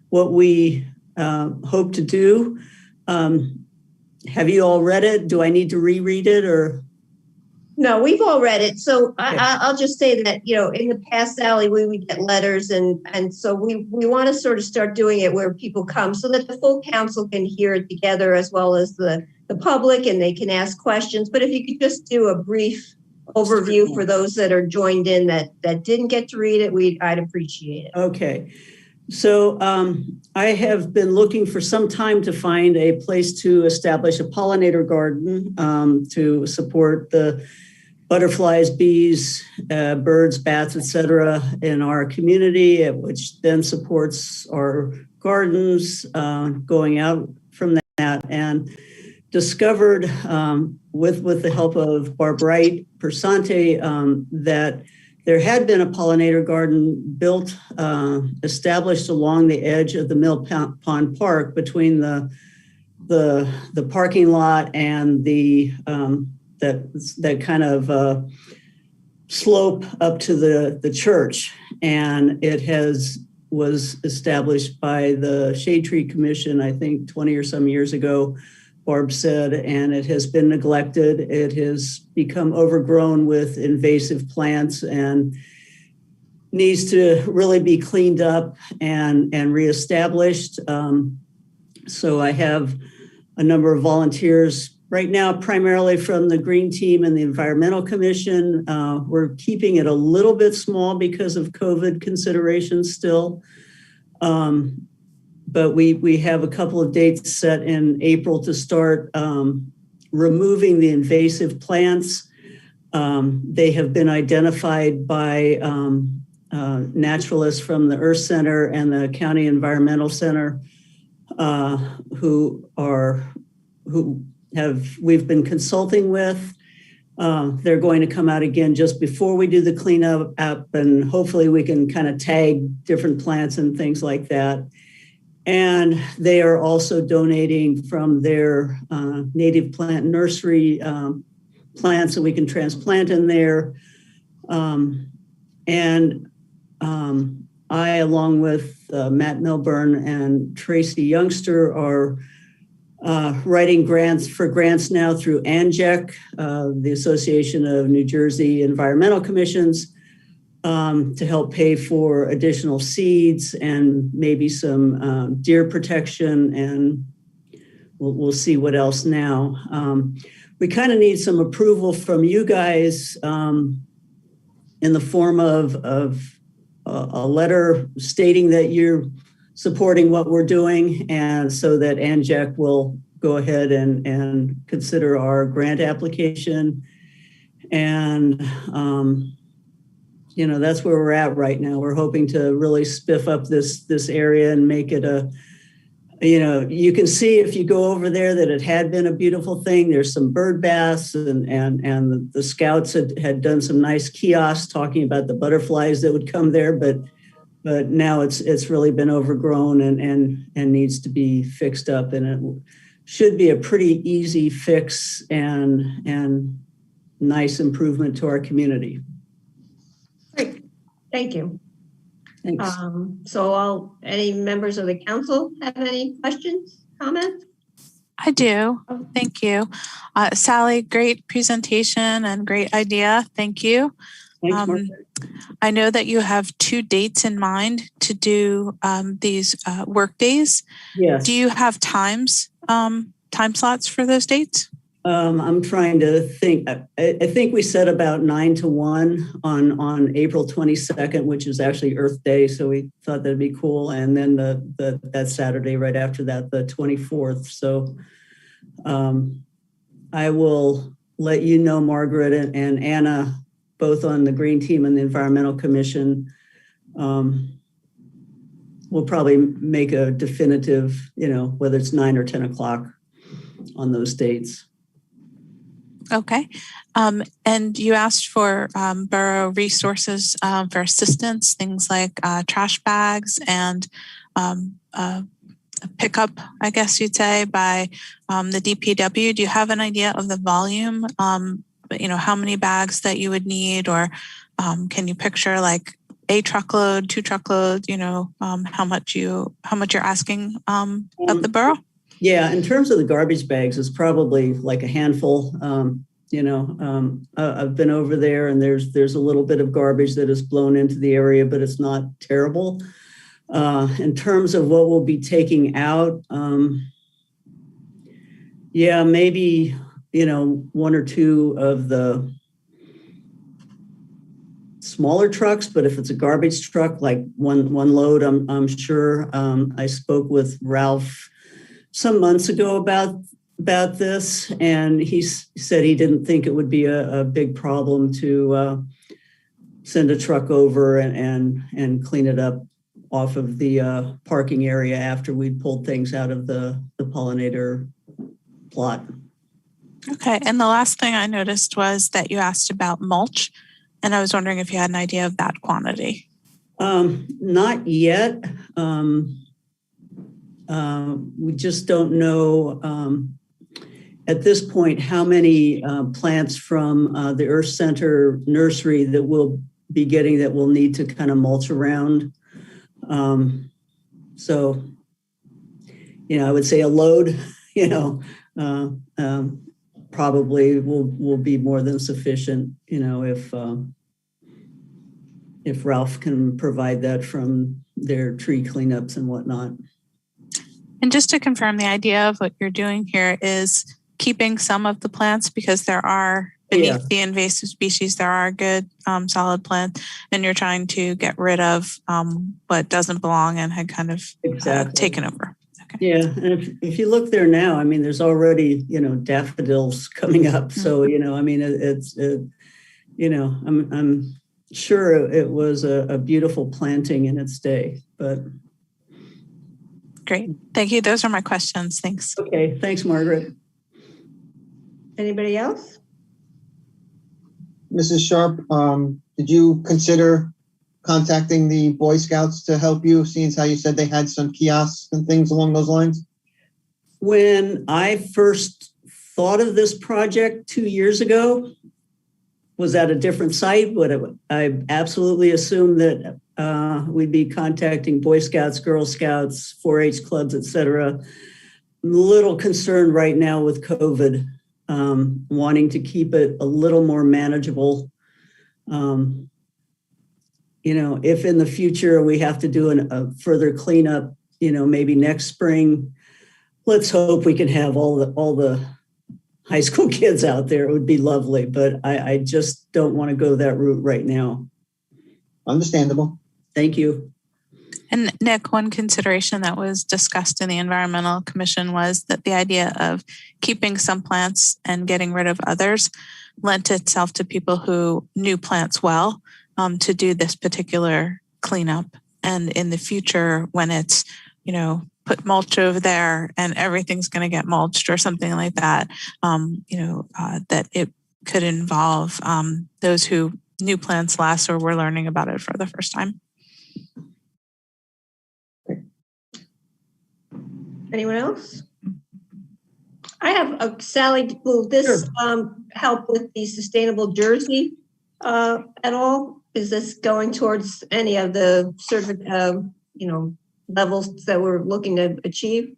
what we hope to do. Have you all read it? Do I need to reread it or? No, we've all read it. So I'll just say that, you know, in the past, Sally, we would get letters and so we want to sort of start doing it where people come so that the full council can hear it together as well as the public and they can ask questions. But if you could just do a brief overview for those that are joined in that didn't get to read it, I'd appreciate it. Okay. So I have been looking for some time to find a place to establish a pollinator garden to support the butterflies, bees, birds, bats, etc., in our community, which then supports our gardens, going out from that, and discovered with the help of Barb Wright Persante that there had been a pollinator garden built, established along the edge of the Milltown Park between the parking lot and the that kind of slope up to the church, and it was established by the Shade Tree Commission, I think 20 or some years ago, Barb said, and it has been neglected. It has become overgrown with invasive plants and needs to really be cleaned up and reestablished. So I have a number of volunteers right now, primarily from the Green Team and the Environmental Commission. We're keeping it a little bit small because of COVID considerations still. But we have a couple of dates set in April to start removing the invasive plants. They have been identified by naturalists from the Earth Center and the County Environmental Center, we've been consulting with. They're going to come out again just before we do the cleanup up, and hopefully we can kind of tag different plants and things like that. And they are also donating from their native plant nursery plants that we can transplant in there. I, along with Matt Milburn and Tracy Youngster, are writing grants now through ANJEC, the Association of New Jersey Environmental Commissions, to help pay for additional seeds and maybe some deer protection, and we'll see what else now. We kind of need some approval from you guys in the form of a letter stating that you're supporting what we're doing, and so that ANJEC will go ahead and consider our grant application. And that's where we're at right now. We're hoping to really spiff up this area and make it you can see if you go over there that it had been a beautiful thing. There's some bird baths, and the scouts had done some nice kiosks talking about the butterflies that would come there, but now it's really been overgrown and needs to be fixed up, and it should be a pretty easy fix and nice improvement to our community. Great, thank you. Thanks. So any members of the council have any questions, comments? I do. Thank you. Sally, great presentation and great idea. Thank you. Thanks, Margaret. I know that you have 2 dates in mind to do these work days. Yes. Do you have time slots for those dates? I'm trying to think. I think we said about 9 to 1 on April 22nd, which is actually Earth Day. So we thought that'd be cool. And then that Saturday right after that, the 24th. So I will let you know, Margaret and Anna, both on the Green Team and the Environmental Commission. We'll probably make a definitive, whether it's 9 or 10 o'clock on those dates. Okay. And you asked for borough resources for assistance, things like trash bags and a pickup, I guess you'd say, by the DPW. Do you have an idea of the volume? How many bags that you would need, or can you picture like a truckload, 2 truckloads, how much you're asking of the borough? Yeah, in terms of the garbage bags, it's probably like a handful. I've been over there, and there's a little bit of garbage that is blown into the area, but it's not terrible. In terms of what we'll be taking out, maybe 1 or 2 of the smaller trucks, but if it's a garbage truck, like one load, I'm sure. I spoke with Ralph some months ago about about this, and he said he didn't think it would be a big problem to send a truck over and clean it up off of the parking area after we'd pulled things out of the Pollinator plot. Okay, and the last thing I noticed was that you asked about mulch, and I was wondering if you had an idea of that quantity. Not yet. We just don't know at this point how many plants from the Earth Center nursery that we'll be getting that we'll need to kind of mulch around. So, I would say a load, probably will be more than sufficient, if Ralph can provide that from their tree cleanups and whatnot. And just to confirm, the idea of what you're doing here is keeping some of the plants, because there are beneath the invasive species, there are good solid plants, and you're trying to get rid of what doesn't belong and had kind of taken over. Okay. Yeah, and if you look there now, there's already daffodils coming up. So I'm sure it was a beautiful planting in its day, but. Great. Thank you. Those are my questions. Thanks. Okay. Thanks, Margaret. Anybody else? Mrs. Sharp, did you consider contacting the Boy Scouts to help you, seeing how you said they had some kiosks and things along those lines? When I first thought of this project 2 years ago, was at a different site, but I absolutely assumed that we'd be contacting Boy Scouts, Girl Scouts, 4-H clubs, etc. I'm a little concerned right now with COVID, wanting to keep it a little more manageable. If in the future we have to do a further cleanup, maybe next spring, let's hope we can have all the high school kids out there. It would be lovely, but I just don't want to go that route right now. Understandable. Thank you. And Nick, one consideration that was discussed in the Environmental Commission was that the idea of keeping some plants and getting rid of others lent itself to people who knew plants well to do this particular cleanup. And in the future, when it's, put mulch over there and everything's going to get mulched or something like that, that it could involve those who knew plants last or were learning about it for the first time. Anyone else? I have Sally, will this help with the sustainable Jersey at all? Is this going towards any of the levels that we're looking to achieve?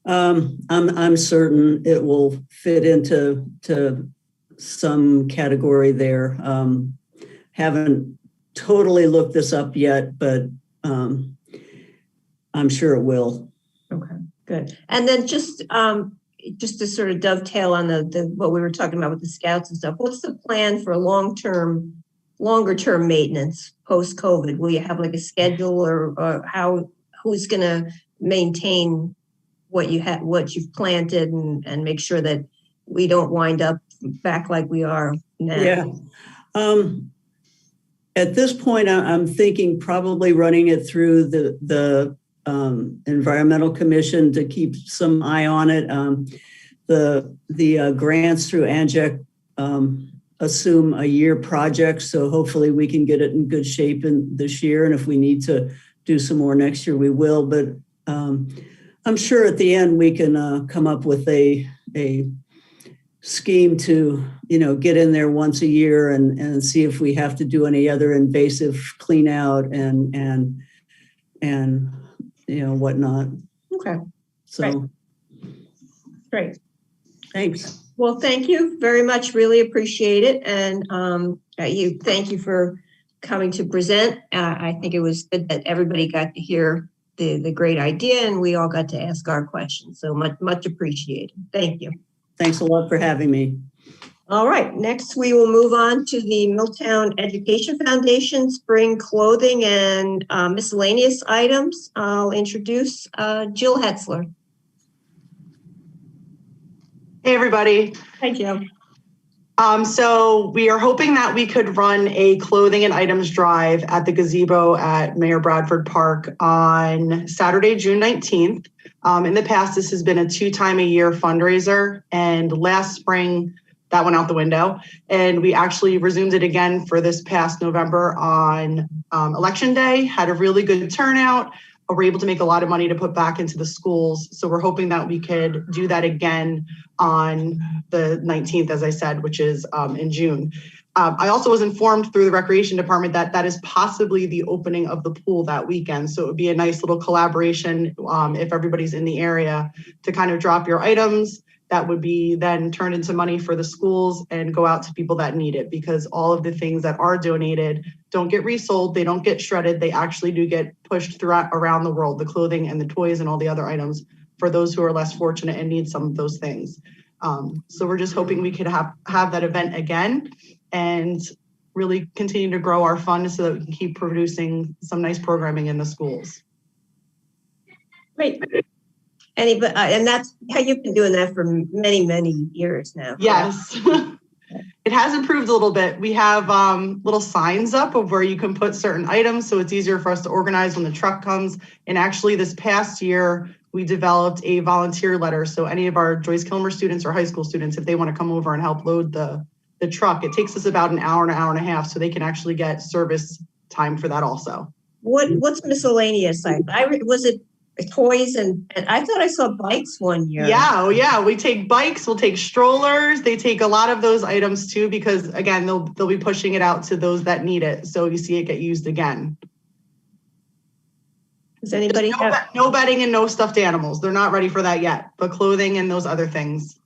I'm certain it will fit into some category there. Haven't totally looked this up yet, but I'm sure it will. Okay, good. And then just to sort of dovetail on the what we were talking about with the scouts and stuff, what's the plan for longer term maintenance post-COVID? Will you have like a schedule or who's going to maintain what you've planted and make sure that we don't wind up back like we are now? Yeah. At this point, I'm thinking probably running it through the Environmental Commission to keep some eye on it. The grants through ANJEC assume a year project, so hopefully we can get it in good shape this year. And if we need to do some more next year, we will. But I'm sure at the end we can come up with a scheme to get in there once a year and see if we have to do any other invasive clean out and whatnot. Okay. So great. Thanks. Well, thank you very much. Really appreciate it. And thank you for coming to present. I think it was good that everybody got to hear the great idea and we all got to ask our questions. So much appreciated. Thank you. Thanks a lot for having me. All right. Next, we will move on to the Milltown Education Foundation spring clothing and miscellaneous items. I'll introduce Jill Hetzler. Hey, everybody. Hi, Joe. So we are hoping that we could run a clothing and items drive at the gazebo at Mayor Bradford Park on Saturday, June 19th. In the past, this has been a 2-time-a-year fundraiser, and last spring that went out the window. And we actually resumed it again for this past November on Election Day, had a really good turnout. We're able to make a lot of money to put back into the schools. So we're hoping that we could do that again on the 19th, as I said, which is in June. I also was informed through the Recreation Department that that is possibly the opening of the pool that weekend. So it would be a nice little collaboration if everybody's in the area to kind of drop your items. That would be then turned into money for the schools and go out to people that need it, because all of the things that are donated don't get resold, they don't get shredded, they actually do get pushed throughout around the world, the clothing and the toys and all the other items for those who are less fortunate and need some of those things. So we're just hoping we could have that event again and really continue to grow our fund so that we can keep producing some nice programming in the schools. Great. And that's how you've been doing that for many, many years now. Yes. It has improved a little bit. We have little signs up of where you can put certain items, so it's easier for us to organize when the truck comes. And actually this past year, we developed a volunteer letter. So any of our Joyce Kilmer students or high school students, if they want to come over and help load the truck, it takes us about an hour and a half, so they can actually get service time for that also. What's miscellaneous? Was it toys and I thought I saw bikes one year. Yeah, we take bikes, we'll take strollers, they take a lot of those items too, because again, they'll be pushing it out to those that need it, so you see it get used again. Does anybody have no bedding and no stuffed animals? They're not ready for that yet, but clothing and those other things.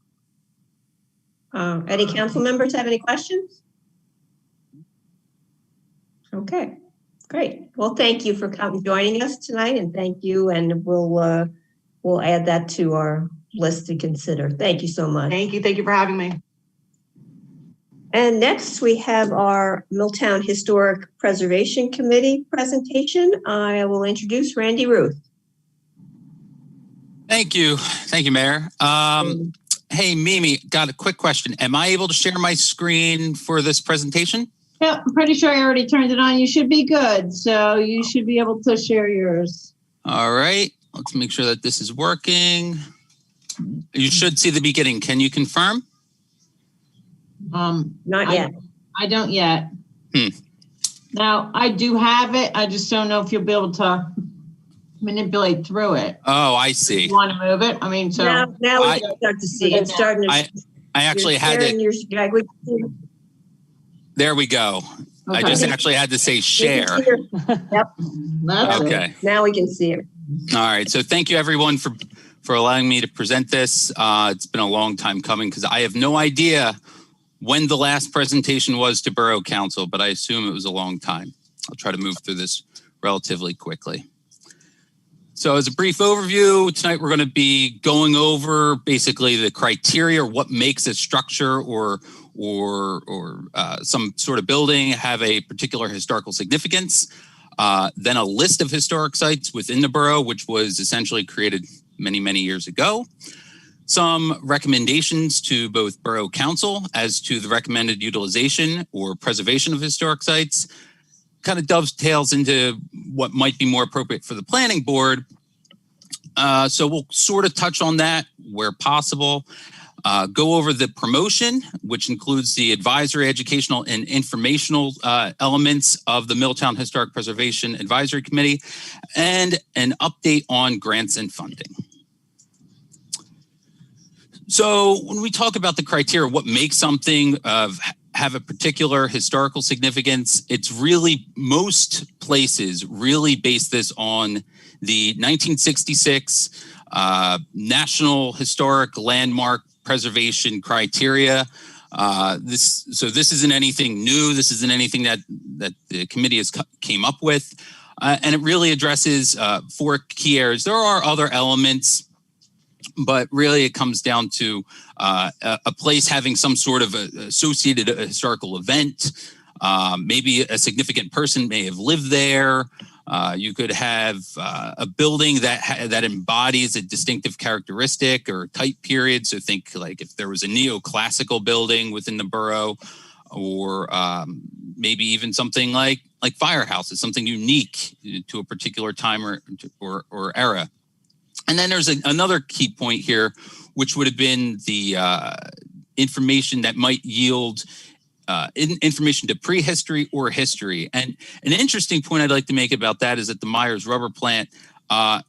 Any council members have any questions? Okay. Great. Well, thank you for joining us tonight, and thank you. And we'll add that to our list to consider. Thank you so much. Thank you. Thank you for having me. And next we have our Milltown Historic Preservation Committee presentation. I will introduce Randy Ruth. Thank you. Thank you, Mayor. Hey, Mimi, got a quick question. Am I able to share my screen for this presentation? Yeah, I'm pretty sure I already turned it on. You should be good. So you should be able to share yours. All right. Let's make sure that this is working. You should see the beginning. Can you confirm? Not yet. I don't yet. Now, I do have it. I just don't know if you'll be able to manipulate through it. Oh, I see. You want to move it? I mean, so now we can start to see it. Starting. I actually had it. There we go. Okay. I just actually had to say share. Yep. Okay. Now we can see it. All right. So thank you everyone for allowing me to present this. It's been a long time coming because I have no idea when the last presentation was to Borough Council, but I assume it was a long time. I'll try to move through this relatively quickly. So as a brief overview, tonight we're going to be going over basically the criteria, what makes a structure or some sort of building have a particular historical significance. Then a list of historic sites within the borough, which was essentially created many, many years ago. Some recommendations to both Borough Council as to the recommended utilization or preservation of historic sites. Kind of dovetails into what might be more appropriate for the planning board. So we'll sort of touch on that where possible. Go over the promotion, which includes the advisory, educational, and informational elements of the Milltown Historic Preservation Advisory Committee, and an update on grants and funding. So when we talk about the criteria, what makes something have a particular historical significance, it's really, most places really base this on the 1966 National Historic Landmark Preservation criteria. This isn't anything new. This isn't anything that the committee has came up with. And it really addresses 4 key areas. There are other elements, but really it comes down to a place having some sort of associated historical event. Maybe a significant person may have lived there. You could have a building that embodies a distinctive characteristic or type period. So think like if there was a neoclassical building within the borough, or maybe even something like firehouses, something unique to a particular time or era. And then there's another key point here, which would have been the information that might yield information to prehistory or history. And an interesting point I'd like to make about that is that the Myers rubber plant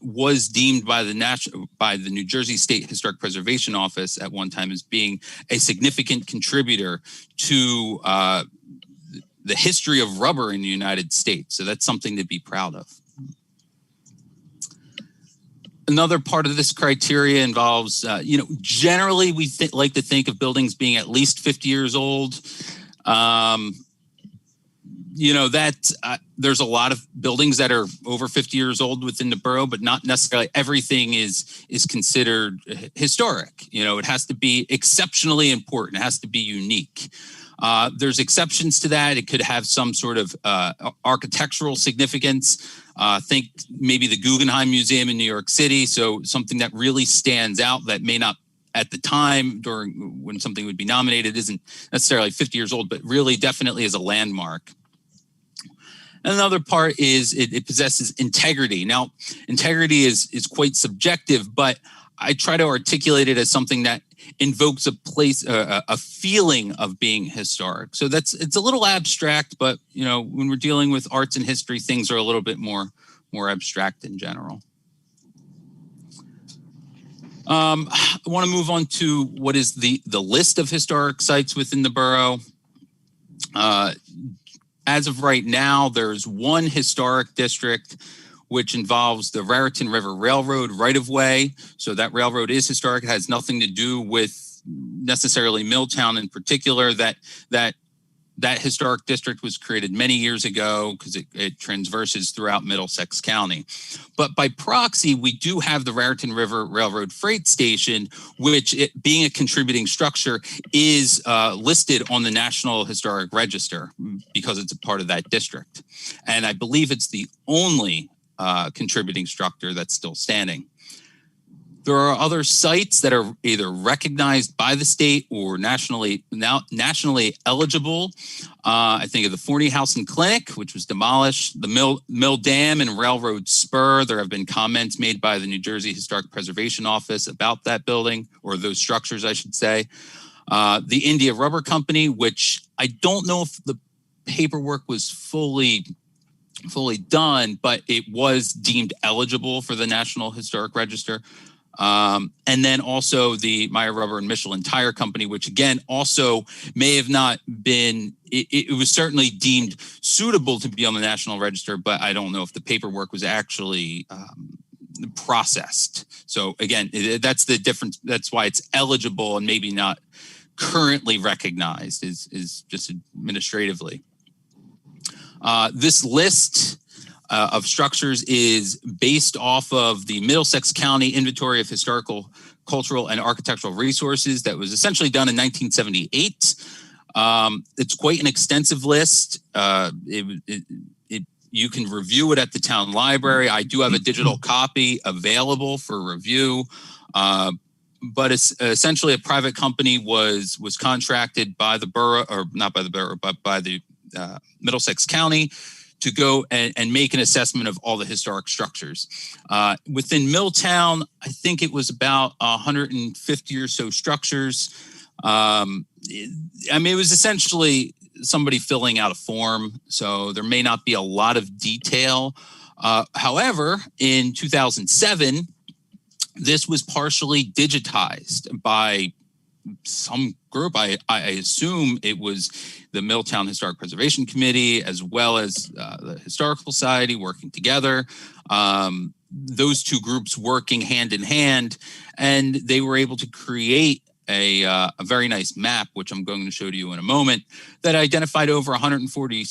was deemed by the New Jersey State Historic Preservation Office at one time as being a significant contributor to the history of rubber in the United States. So that's something to be proud of. Another part of this criteria involves, generally we like to think of buildings being at least 50 years old. There's a lot of buildings that are over 50 years old within the borough, but not necessarily everything is considered historic. It has to be exceptionally important. It has to be unique. There's exceptions to that. It could have some sort of architectural significance. Think maybe the Guggenheim Museum in New York City. So something that really stands out that may not at the time during when something would be nominated isn't necessarily 50 years old, but really definitely is a landmark. And another part is it possesses integrity. Now, integrity is quite subjective, but I try to articulate it as something that invokes a feeling of being historic. So it's a little abstract, but when we're dealing with arts and history, things are a little bit more abstract in general. I want to move on to what is the list of historic sites within the borough. As of right now, there's one historic district which involves the Raritan River Railroad right-of-way. So that railroad is historic. It has nothing to do with necessarily Milltown in particular. That historic district was created many years ago because it transverses throughout Middlesex County. But by proxy, we do have the Raritan River Railroad Freight Station, which, being a contributing structure, is listed on the National Historic Register because it's a part of that district. And I believe it's the only contributing structure that's still standing. There are other sites that are either recognized by the state or nationally eligible. I think of the Forney House and Clinic, which was demolished, the Mill Dam and Railroad Spur. There have been comments made by the New Jersey Historic Preservation Office about that building, or those structures, I should say. The India Rubber Company, which I don't know if the paperwork was fully done, but it was deemed eligible for the National Historic Register. And then also the Meyer Rubber and Michelin Tire Company, which again also may have not been, it was certainly deemed suitable to be on the National Register, but I don't know if the paperwork was actually processed. So again, that's the difference. That's why it's eligible and maybe not currently recognized is just administratively. This list of structures is based off of the Middlesex County Inventory of Historical, Cultural, and Architectural Resources that was essentially done in 1978. It's quite an extensive list. You can review it at the town library. I do have a digital copy available for review. But it's essentially a private company was contracted by the borough, or not by the borough, but by the Middlesex County to go and make an assessment of all the historic structures. Within Milltown, I think it was about 150 or so structures. It was essentially somebody filling out a form, so there may not be a lot of detail. However, in 2007, this was partially digitized by some group. I assume it was the Milltown Historic Preservation Committee as well as the Historical Society working together. Those two groups working hand in hand, and they were able to create a very nice map, which I'm going to show to you in a moment, that identified over 140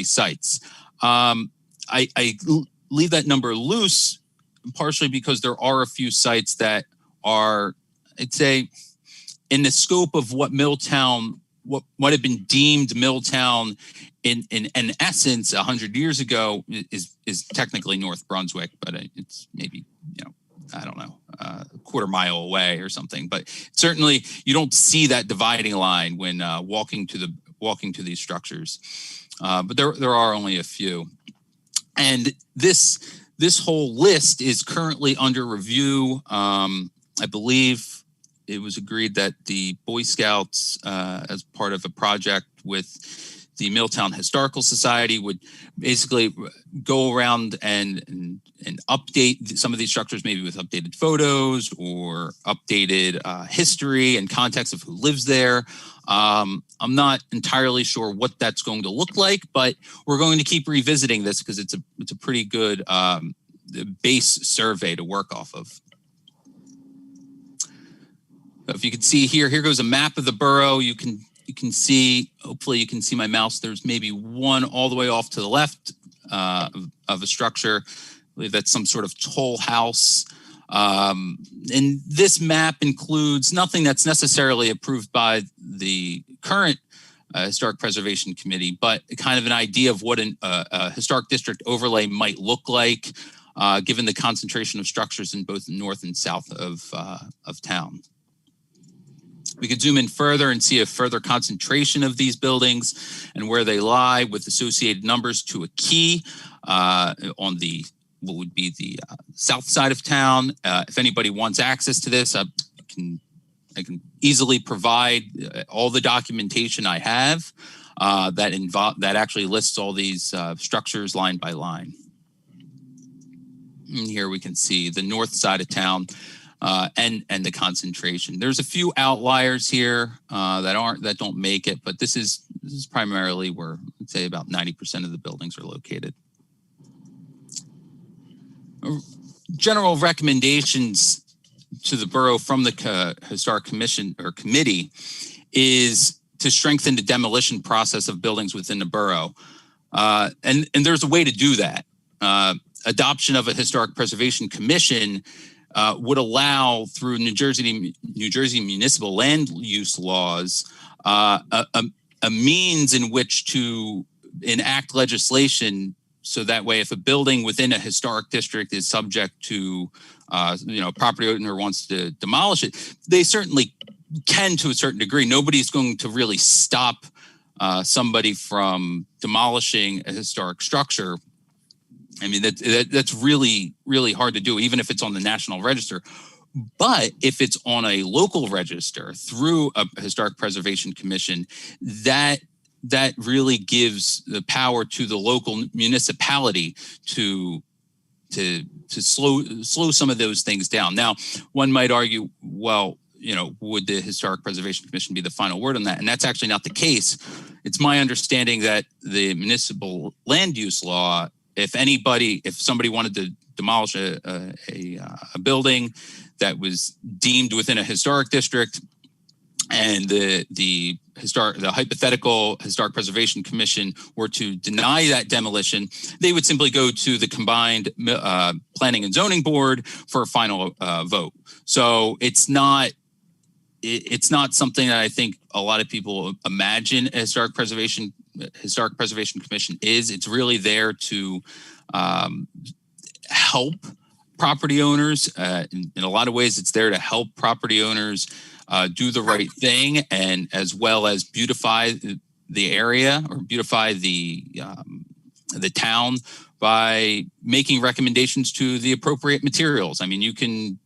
sites. I leave that number loose partially because there are a few sites that are, I'd say, in the scope of what Milltown what might have been deemed Milltown in essence 100 years ago is technically North Brunswick, but it's maybe, I don't know, a quarter mile away or something. But certainly you don't see that dividing line when walking to these structures. But there are only a few. And this whole list is currently under review. I believe it was agreed that the Boy Scouts, as part of a project with the Milltown Historical Society, would basically go around and update some of these structures, maybe with updated photos or updated history and context of who lives there. I'm not entirely sure what that's going to look like, but we're going to keep revisiting this because it's a pretty good base survey to work off of. If you can see here goes a map of the borough. You can see, hopefully you can see my mouse. There's maybe one all the way off to the left of a structure. I believe that's some sort of toll house. And this map includes nothing that's necessarily approved by the current Historic Preservation Committee, but kind of an idea of what a historic district overlay might look like, given the concentration of structures in both north and south of town. We could zoom in further and see a further concentration of these buildings and where they lie with associated numbers to a key on the what would be the south side of town. If anybody wants access to this, I can easily provide all the documentation I have that actually lists all these structures line by line. And here we can see the north side of town. And the concentration. There's a few outliers here that don't make it, but this is primarily where I'd say about 90% of the buildings are located. General recommendations to the borough from the Historic Commission or Committee is to strengthen the demolition process of buildings within the borough, and there's a way to do that. Adoption of a Historic Preservation Commission would allow, through New Jersey municipal land use laws, a means in which to enact legislation so that way if a building within a historic district is subject to, a property owner wants to demolish it, they certainly can to a certain degree. Nobody's going to really stop somebody from demolishing a historic structure. I mean, that's really, really hard to do, even if it's on the National Register. But if it's on a local register through a Historic Preservation Commission, that really gives the power to the local municipality to slow some of those things down. Now, one might argue, well, would the Historic Preservation Commission be the final word on that? And that's actually not the case. It's my understanding that the municipal land use law, if somebody wanted to demolish a building that was deemed within a historic district, and the hypothetical Historic Preservation Commission were to deny that demolition, they would simply go to the combined Planning and Zoning Board for a final vote. So it's not something that I think a lot of people imagine a Historic Preservation Commission is. It's really there to help property owners. In a lot of ways, it's there to help property owners do the right thing, and as well as beautify the area or beautify the town by making recommendations to the appropriate materials. I mean, you can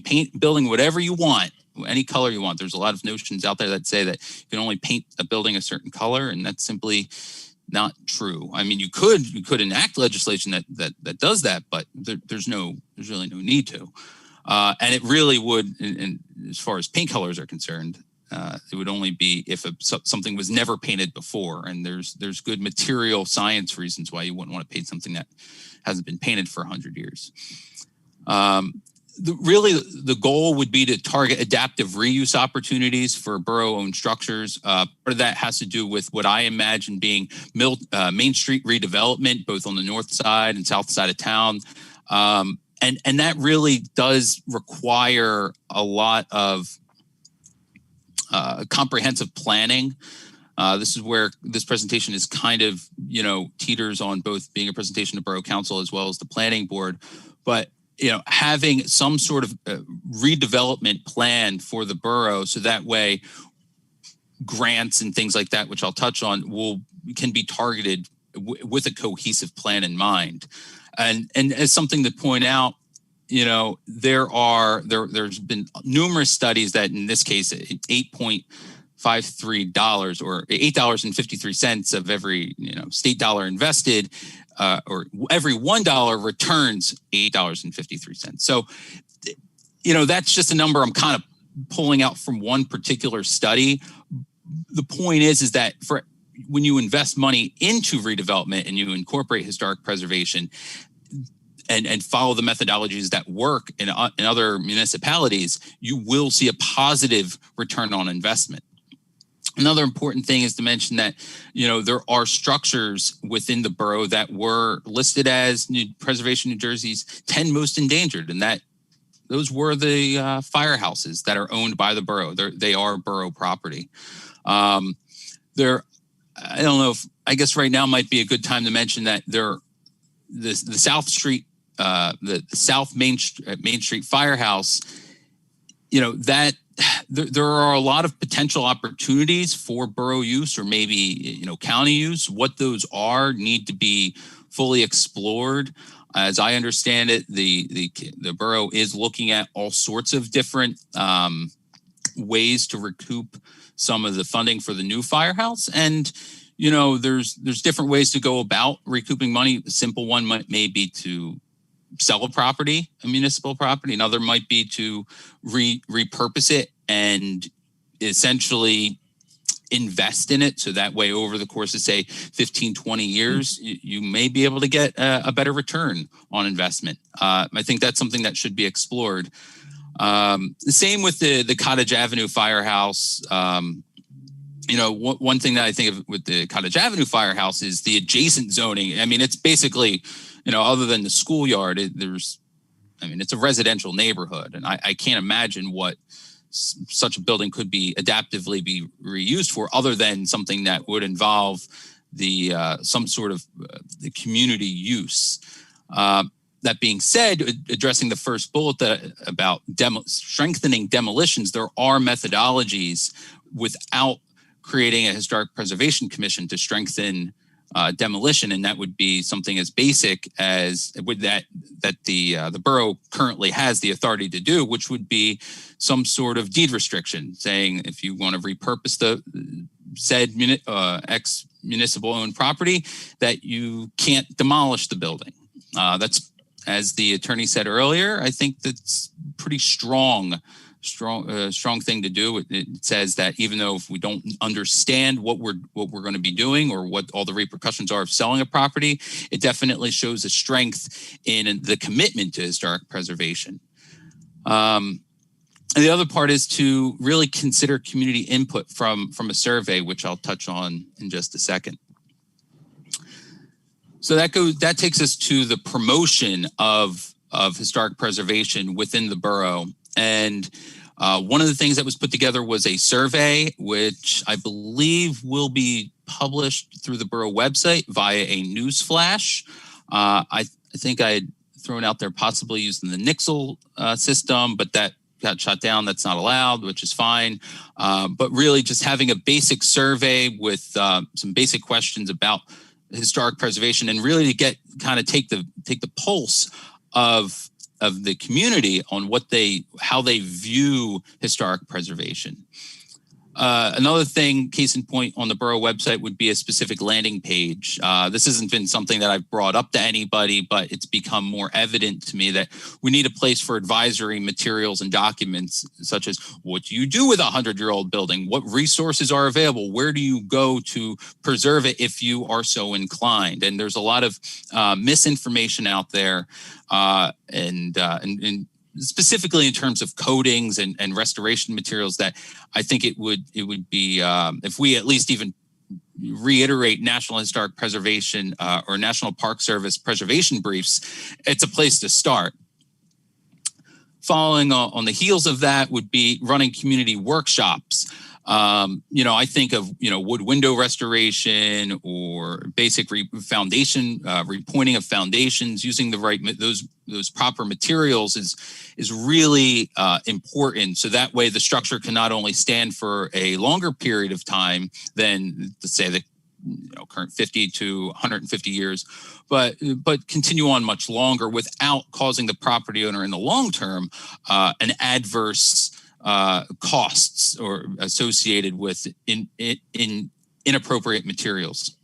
paint a building whatever you want, any color you want. There's a lot of notions out there that say that you can only paint a building a certain color, and that's simply not true. I mean, you could enact legislation that does that, but there's really no need to. And it really would, and as far as paint colors are concerned, it would only be if something was never painted before, and there's good material science reasons why you wouldn't want to paint something that hasn't been painted for 100 years. The goal would be to target adaptive reuse opportunities for borough-owned structures. Part of that has to do with what I imagine being Main Street redevelopment, both on the north side and south side of town. And that really does require a lot of comprehensive planning. This is where this presentation is kind of, teeters on both being a presentation to Borough Council as well as the Planning Board. But, having some sort of redevelopment plan for the borough, so that way grants and things like that, which I'll touch on, can be targeted with a cohesive plan in mind. And as something to point out, there's been numerous studies that in this case, $8.53 or $8.53 of every state dollar invested, or every $1 returns $8.53. So, that's just a number I'm kind of pulling out from one particular study. The point is that when you invest money into redevelopment and you incorporate historic preservation and follow the methodologies that work in other municipalities, you will see a positive return on investment. Another important thing is to mention that, there are structures within the borough that were listed as Preservation New Jersey's 10 most endangered, and that those were the firehouses that are owned by the borough. They are borough property. I don't know if, I guess right now might be a good time to mention that the South Street, the South Main Street Firehouse, that there are a lot of potential opportunities for borough use or maybe, county use. What those are need to be fully explored. As I understand it, the borough is looking at all sorts of different ways to recoup some of the funding for the new firehouse. And, there's different ways to go about recouping money. A simple one may be to sell a municipal property. Another might be to repurpose it and essentially invest in it. So that way, over the course of, say, 15, 20 years, you may be able to get a better return on investment. I think that's something that should be explored. The same with the Cottage Avenue Firehouse. One thing that I think of with the Cottage Avenue Firehouse is the adjacent zoning. I mean, it's basically, other than the schoolyard, it's a residential neighborhood. And I can't imagine what such a building could be adaptively be reused for, other than something that would involve some sort of the community use. That being said, addressing the first bullet about strengthening demolitions, there are methodologies without creating a historic preservation commission to strengthen demolition, and that would be something as basic as that the borough currently has the authority to do, which would be some sort of deed restriction, saying if you want to repurpose the said ex-municipal owned property, that you can't demolish the building. That's, as the attorney said earlier, I think that's pretty strong thing to do. It says that even though if we don't understand what we're going to be doing or what all the repercussions are of selling a property, it definitely shows a strength in the commitment to historic preservation. And the other part is to really consider community input from a survey, which I'll touch on in just a second. So that takes us to the promotion of historic preservation within the borough. And one of the things that was put together was a survey, which I believe will be published through the borough website via a news flash. I think I had thrown out there possibly using the Nixle system, but that got shut down. That's not allowed, which is fine. But really just having a basic survey with some basic questions about historic preservation, and really to take the pulse of the community on how they view historic preservation. Another thing, case in point, on the borough website would be a specific landing page. This hasn't been something that I've brought up to anybody, but it's become more evident to me that we need a place for advisory materials and documents, such as what do you do with a 100-year-old building? What resources are available? Where do you go to preserve it if you are so inclined? And there's a lot of misinformation out there, and specifically in terms of coatings and restoration materials, that I think it would be, if we at least even reiterate National Historic Preservation or National Park Service preservation briefs, it's a place to start. Following on the heels of that would be running community workshops. I think of, wood window restoration or basic foundation, repointing of foundations, using the right, those proper materials is really important. So that way the structure can not only stand for a longer period of time than, let's say, the current 50 to 150 years, but continue on much longer without causing the property owner in the long term an adverse costs or associated with inappropriate materials.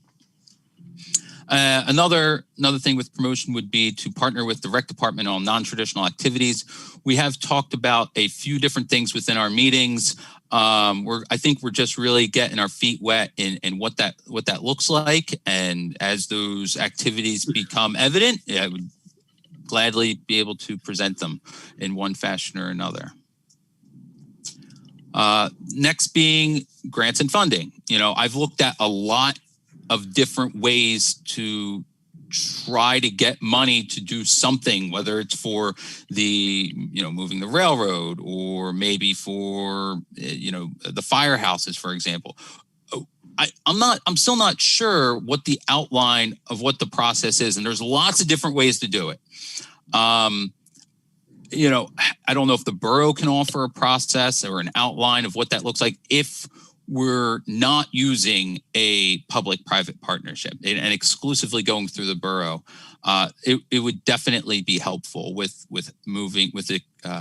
Another thing with promotion would be to partner with the rec department on non-traditional activities. We have talked about a few different things within our meetings. I think we're just really getting our feet wet in what that looks like. And as those activities become evident, I would gladly be able to present them in one fashion or another. Next being grants and funding. I've looked at a lot of different ways to try to get money to do something, whether it's for the, moving the railroad or maybe for, the firehouses, for example. I'm still not sure what the outline of what the process is. And there's lots of different ways to do it. I don't know if the borough can offer a process or an outline of what that looks like if we're not using a public-private partnership and exclusively going through the borough. It would definitely be helpful with the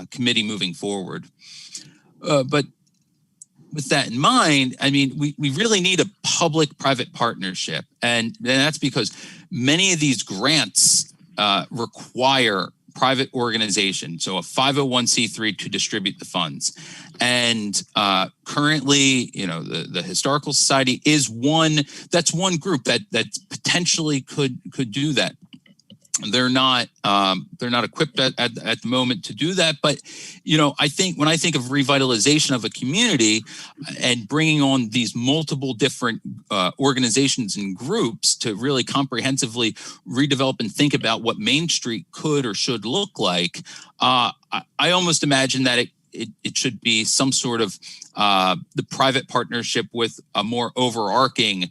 committee moving forward. But with that in mind, we really need a public-private partnership, and that's because many of these grants require private organization, so a 501c3 to distribute the funds. And currently, the Historical Society is one group that potentially could do that. They're not equipped at the moment to do that. But, I think when I think of revitalization of a community and bringing on these multiple different organizations and groups to really comprehensively redevelop and think about what Main Street could or should look like, I almost imagine that it should be some sort of the private partnership with a more overarching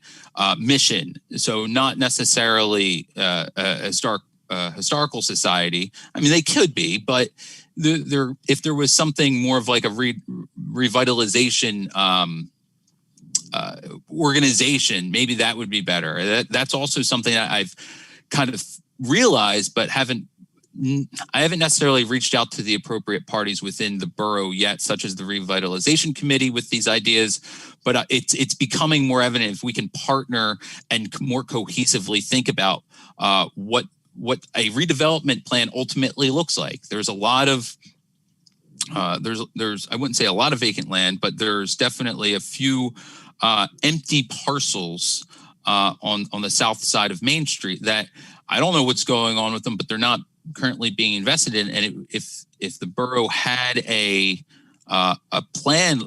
mission. So not necessarily a historical society. They could be, but if there was something more of like a revitalization organization, maybe that would be better. That's also something that I've kind of realized, but I haven't necessarily reached out to the appropriate parties within the borough yet, such as the revitalization committee with these ideas, but it's becoming more evident if we can partner and more cohesively think about what a redevelopment plan ultimately looks like. There's a lot of there's I wouldn't say a lot of vacant land, but there's definitely a few empty parcels on the south side of Main Street that I don't know what's going on with them, but they're not currently being invested in. And if the borough had a plan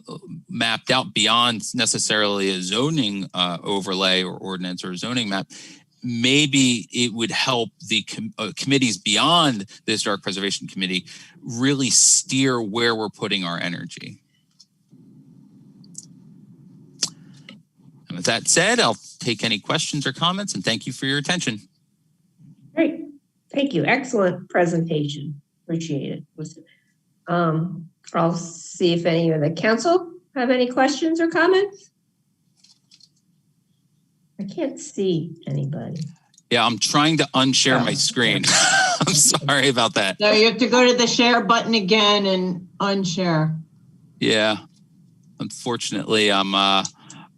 mapped out beyond necessarily a zoning overlay or ordinance or a zoning map, maybe it would help the committees beyond the Historic Preservation Committee really steer where we're putting our energy. And with that said, I'll take any questions or comments, and thank you for your attention. Great. Thank you. Excellent presentation. Appreciate it. I'll see if any of the council have any questions or comments. I can't see anybody. Yeah, I'm trying to unshare my screen. I'm sorry about that. So you have to go to the share button again and unshare. Yeah, unfortunately,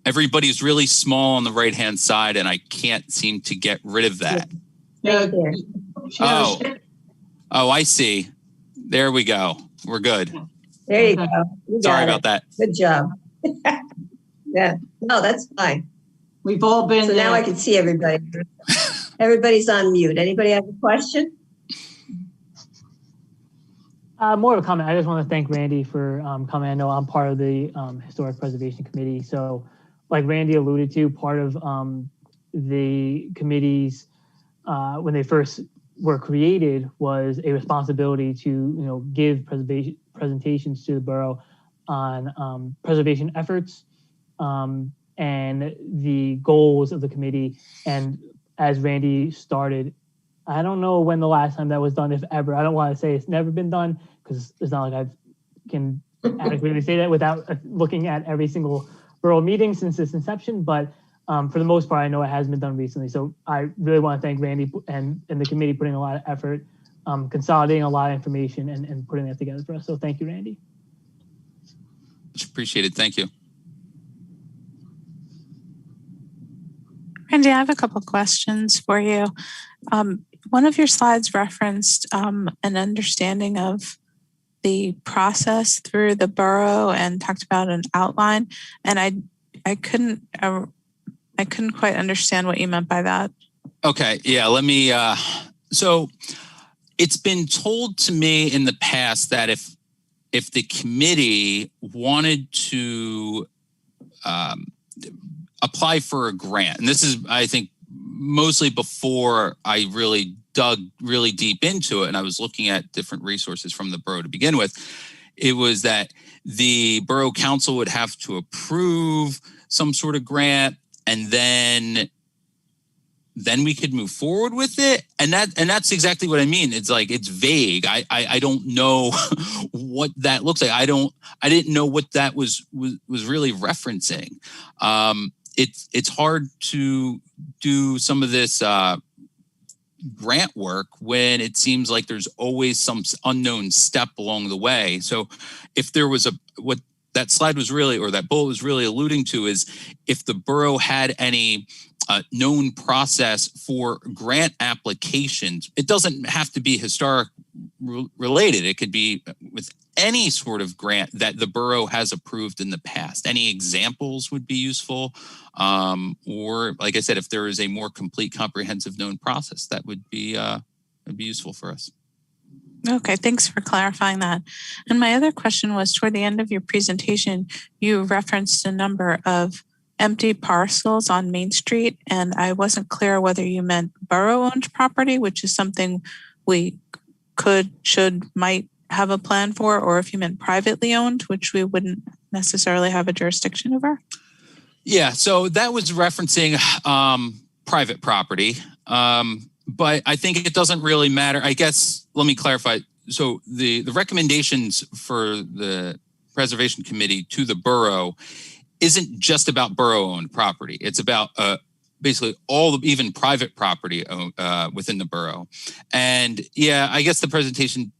everybody's really small on the right-hand side, and I can't seem to get rid of that. Yeah. Oh, I see. There we go. We're good. There you go. Sorry about that. Good job. Yeah, no, that's fine. We've all been so there. Now I can see everybody. Everybody's on mute. Anybody have a question? More of a comment. I just want to thank Randy for coming. I know I'm part of the Historic Preservation Committee. So like Randy alluded to, part of the committees when they first were created was a responsibility to give presentations to the borough on preservation efforts and the goals of the committee. And as Randy started, I don't know when the last time that was done, if ever. I don't want to say it's never been done because it's not like I can adequately say that without looking at every single borough meeting since its inception. But for the most part, I know it has been done recently. So I really want to thank Randy and the committee putting a lot of effort, consolidating a lot of information and putting that together for us. So thank you, Randy. Much appreciated. Thank you. Randy, I have a couple of questions for you. One of your slides referenced an understanding of the process through the borough and talked about an outline, and I couldn't quite understand what you meant by that. Okay, yeah, let me. So it's been told to me in the past that if the committee wanted to apply for a grant, and this is, I think, mostly before I really dug really deep into it, and I was looking at different resources from the borough to begin with, it was that the borough council would have to approve some sort of grant, and then we could move forward with it. And that's exactly what I mean. It's like, it's vague. I don't know what that looks like. I didn't know what that was really referencing. It's hard to do some of this grant work when it seems like there's always some unknown step along the way. So if there was what that slide was really, or that bullet was really alluding to, is if the borough had any known process for grant applications. It doesn't have to be historic related. It could be with any sort of grant that the borough has approved in the past. Any examples would be useful. Or like I said, if there is a more complete, comprehensive known process, that would be useful for us. Okay, thanks for clarifying that. And my other question was, toward the end of your presentation, you referenced a number of empty parcels on Main Street, and I wasn't clear whether you meant borough-owned property, which is something we might have a plan for, or if you meant privately owned, which we wouldn't necessarily have a jurisdiction over. Yeah, so that was referencing private property, but I think it doesn't really matter. I guess, let me clarify. So the recommendations for the Preservation Committee to the borough isn't just about borough-owned property. It's about basically even private property within the borough. And yeah, I guess the presentation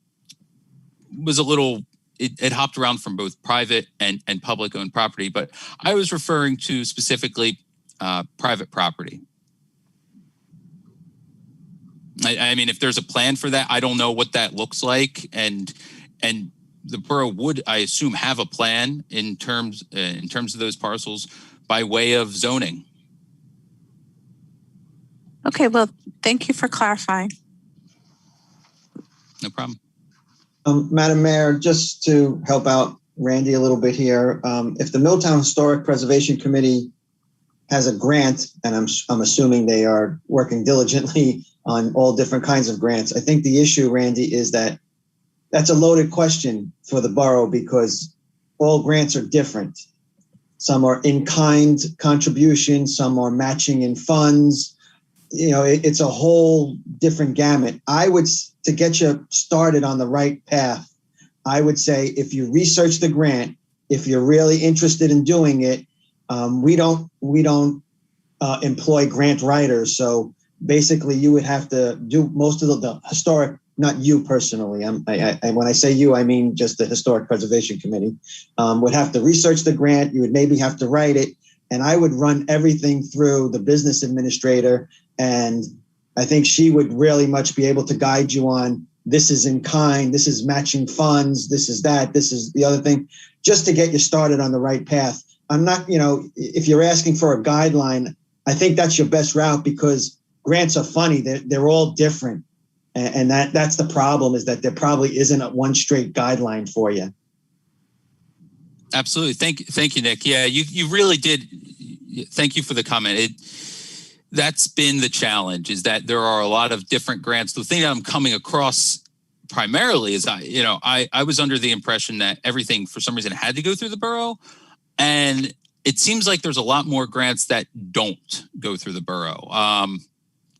was a little, it hopped around from both private and public-owned property, but I was referring to specifically private property. I mean, if there's a plan for that, I don't know what that looks like, and the borough would, I assume, have a plan in terms of those parcels by way of zoning. Okay, well, thank you for clarifying. No problem. Madam Mayor, just to help out Randy a little bit here, if the Milltown Historic Preservation Committee has a grant, and I'm assuming they are working diligently on all different kinds of grants, I think the issue, Randy, is that that's a loaded question for the borough because all grants are different. Some are in-kind contributions, some are matching in funds. You know, it's a whole different gamut. To get you started on the right path, I would say if you research the grant, if you're really interested in doing it, we don't employ grant writers. So basically you would have to do most of the historic, not you personally. When I say you, I mean just the Historic Preservation Committee would have to research the grant. You would maybe have to write it, and I would run everything through the business administrator. And I think she would really much be able to guide you on this is in kind, this is matching funds, this is that, this is the other thing, just to get you started on the right path. I'm not, if you're asking for a guideline, I think that's your best route because grants are funny. They're all different. And that's the problem, is that there probably isn't a one straight guideline for you. Absolutely. Thank you, Nick. Yeah, you really did. Thank you for the comment. That's been the challenge, is that there are a lot of different grants. The thing that I'm coming across primarily is I was under the impression that everything for some reason had to go through the borough. And it seems like there's a lot more grants that don't go through the borough.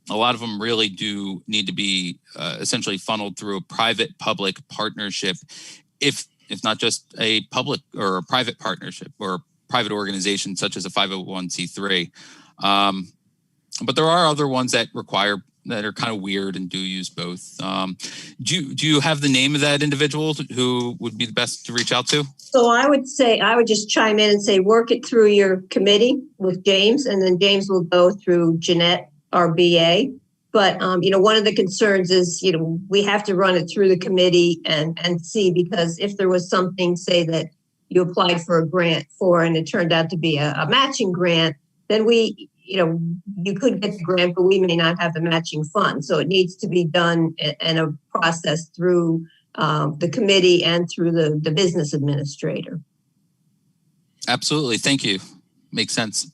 A lot of them really do need to be essentially funneled through a private-public partnership, if not just a public or a private partnership or a private organization such as a 501c3. But there are other ones that are kind of weird and do use both. Do you have the name of that individual who would be the best to reach out to? So I would just chime in and say, work it through your committee with James, and then James will go through Jeanette, our BA. But, one of the concerns is, we have to run it through the committee and see, because if there was something, say, that you applied for a grant for, and it turned out to be a matching grant, then you could get the grant, but we may not have the matching funds. So it needs to be done in a process through the committee and through the business administrator. Absolutely. Thank you. Makes sense.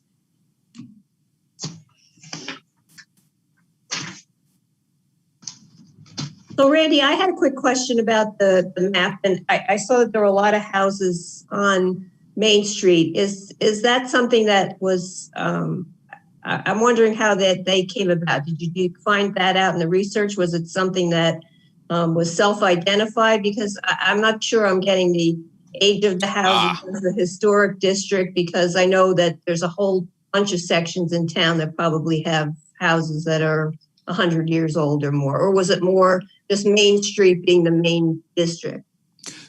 So Randy, I had a quick question about the map, and I saw that there were a lot of houses on Main Street. Is that something that was, I'm wondering how they came about. Did you find that out in the research? Was it something that was self-identified? Because I'm not sure I'm getting the age of the houses of the historic district, because I know that there's a whole bunch of sections in town that probably have houses that are 100 years old or more. Or was it more just Main Street being the main district?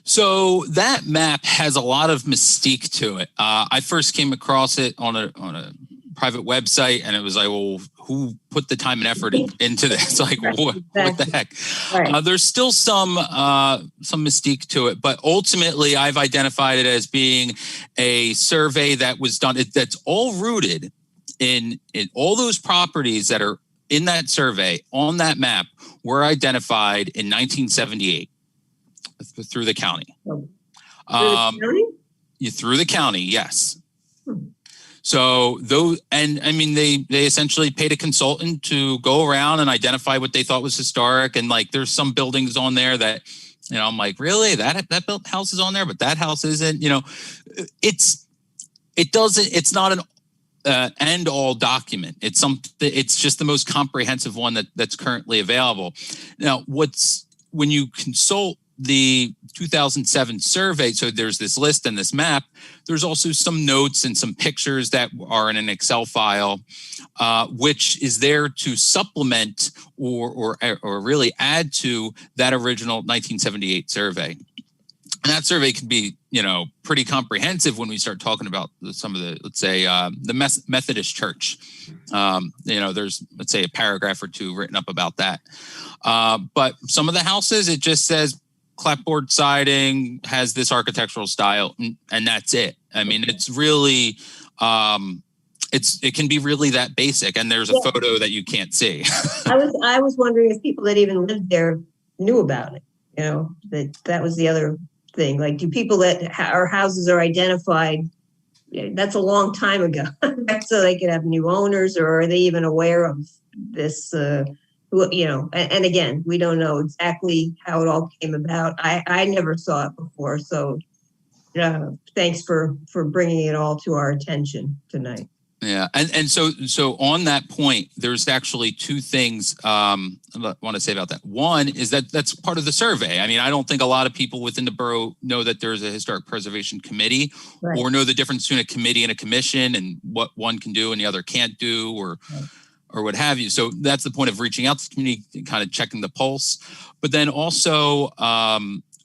So that map has a lot of mystique to it. I first came across it on a private website, and it was like, well, who put the time and effort into this? Like, what the heck? Right. There's still some mystique to it, but ultimately, I've identified it as being a survey that was done. That's all rooted in all those properties that are in that survey on that map were identified in 1978 through the county. Through the county? Through the county, yes. So those, and I mean, they essentially paid a consultant to go around and identify what they thought was historic. And like, there's some buildings on there that, I'm like, really, that built house is on there, but that house isn't. It's not an end all document. It's just the most comprehensive one that's currently available. Now, when you consult the 2007 survey, so there's this list and this map, there's also some notes and some pictures that are in an Excel file, which is there to supplement or really add to that original 1978 survey. And that survey can be, pretty comprehensive when we start talking about some of the, let's say, the Methodist Church. There's, let's say, a paragraph or two written up about that. But some of the houses, it just says clapboard siding, has this architectural style, and that's it. I mean, it's really, it can be really that basic. And there's a photo that you can't see. I was wondering if people that even lived there knew about it. That was the other thing. Like, do people that our houses are identified, that's a long time ago, so they could have new owners, or are they even aware of this? And again, we don't know exactly how it all came about. I never saw it before, so thanks for bringing it all to our attention tonight. Yeah, and so on that point, there's actually two things I want to say about that. One is that's part of the survey. I mean, I don't think a lot of people within the borough know that there's a historic preservation committee, right, or know the difference between a committee and a commission and what one can do and the other can't do, or what have you. So that's the point of reaching out to the community, kind of checking the pulse, but then also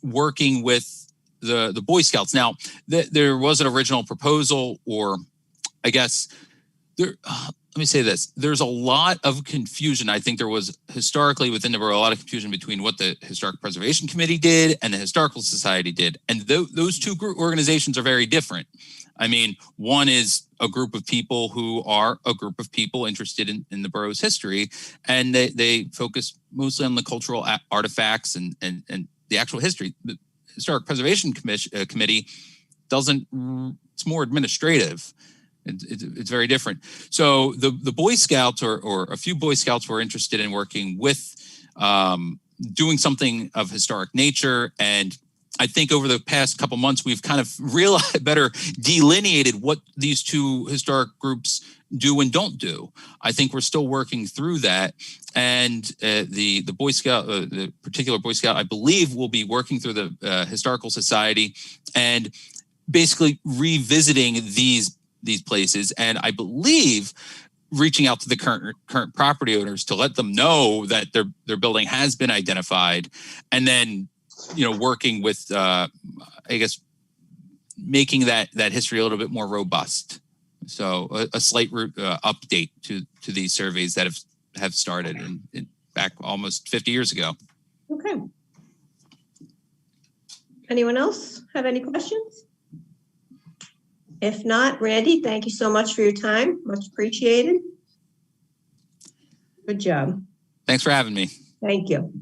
working with the Boy Scouts. Now, there was an original proposal, or I guess let me say this. There's a lot of confusion. I think there was historically within the borough a lot of confusion between what the Historic Preservation Committee did and the Historical Society did. And those two organizations are very different. I mean, one is a group of people who are a group of people interested in the borough's history, and they focus mostly on the cultural artifacts and the actual history. The Historic Preservation Committee doesn't, it's more administrative. It's very different. So the Boy Scouts or a few Boy Scouts were interested in working with doing something of historic nature and I think over the past couple months, we've kind of realized better delineated what these two historic groups do and don't do. I think we're still working through that. And the Boy Scout, the particular Boy Scout, I believe, will be working through the Historical Society and basically revisiting these places. And I believe reaching out to the current property owners to let them know that their building has been identified, and then working with I guess making that history a little bit more robust. So a slight update to these surveys that have started in back almost 50 years ago. Okay. Anyone else have any questions? If not, Randy, thank you so much for your time. Much appreciated. Good job. Thanks for having me. Thank you.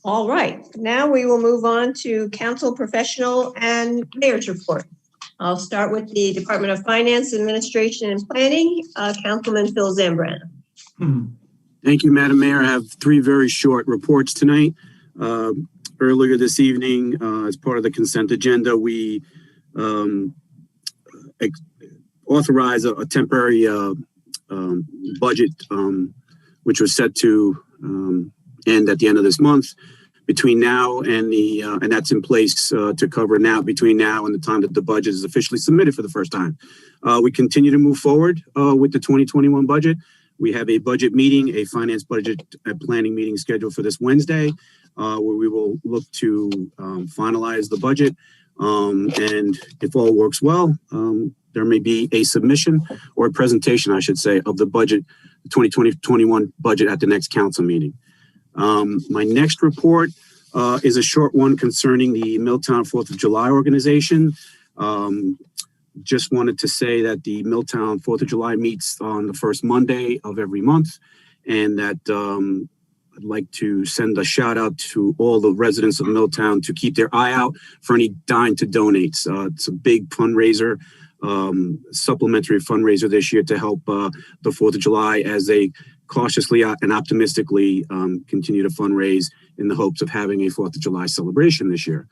All right, now we will move on to council professional and mayor's report. I'll start with the Department of Finance, Administration, and Planning, Councilman Phil Zambrano. Thank you, Madam Mayor. I have three very short reports tonight. Earlier this evening, as part of the consent agenda, we authorized a temporary budget, which was set to end at the end of this month. Between now and and that's in place to cover now between now and the time that the budget is officially submitted for the first time. We continue to move forward with the 2021 budget. We have a budget meeting, a finance budget planning meeting scheduled for this Wednesday, where we will look to finalize the budget. And if all works well, there may be a submission or a presentation, I should say, of the budget, the 2020-21 budget at the next council meeting. My next report is a short one concerning the Milltown 4th of July organization. Just wanted to say that the Milltown 4th of July meets on the first Monday of every month, and that I'd like to send a shout out to all the residents of Milltown to keep their eye out for any dime to donate. It's a big fundraiser, supplementary fundraiser this year to help the 4th of July as they cautiously and optimistically continue to fundraise in the hopes of having a 4th of July celebration this year.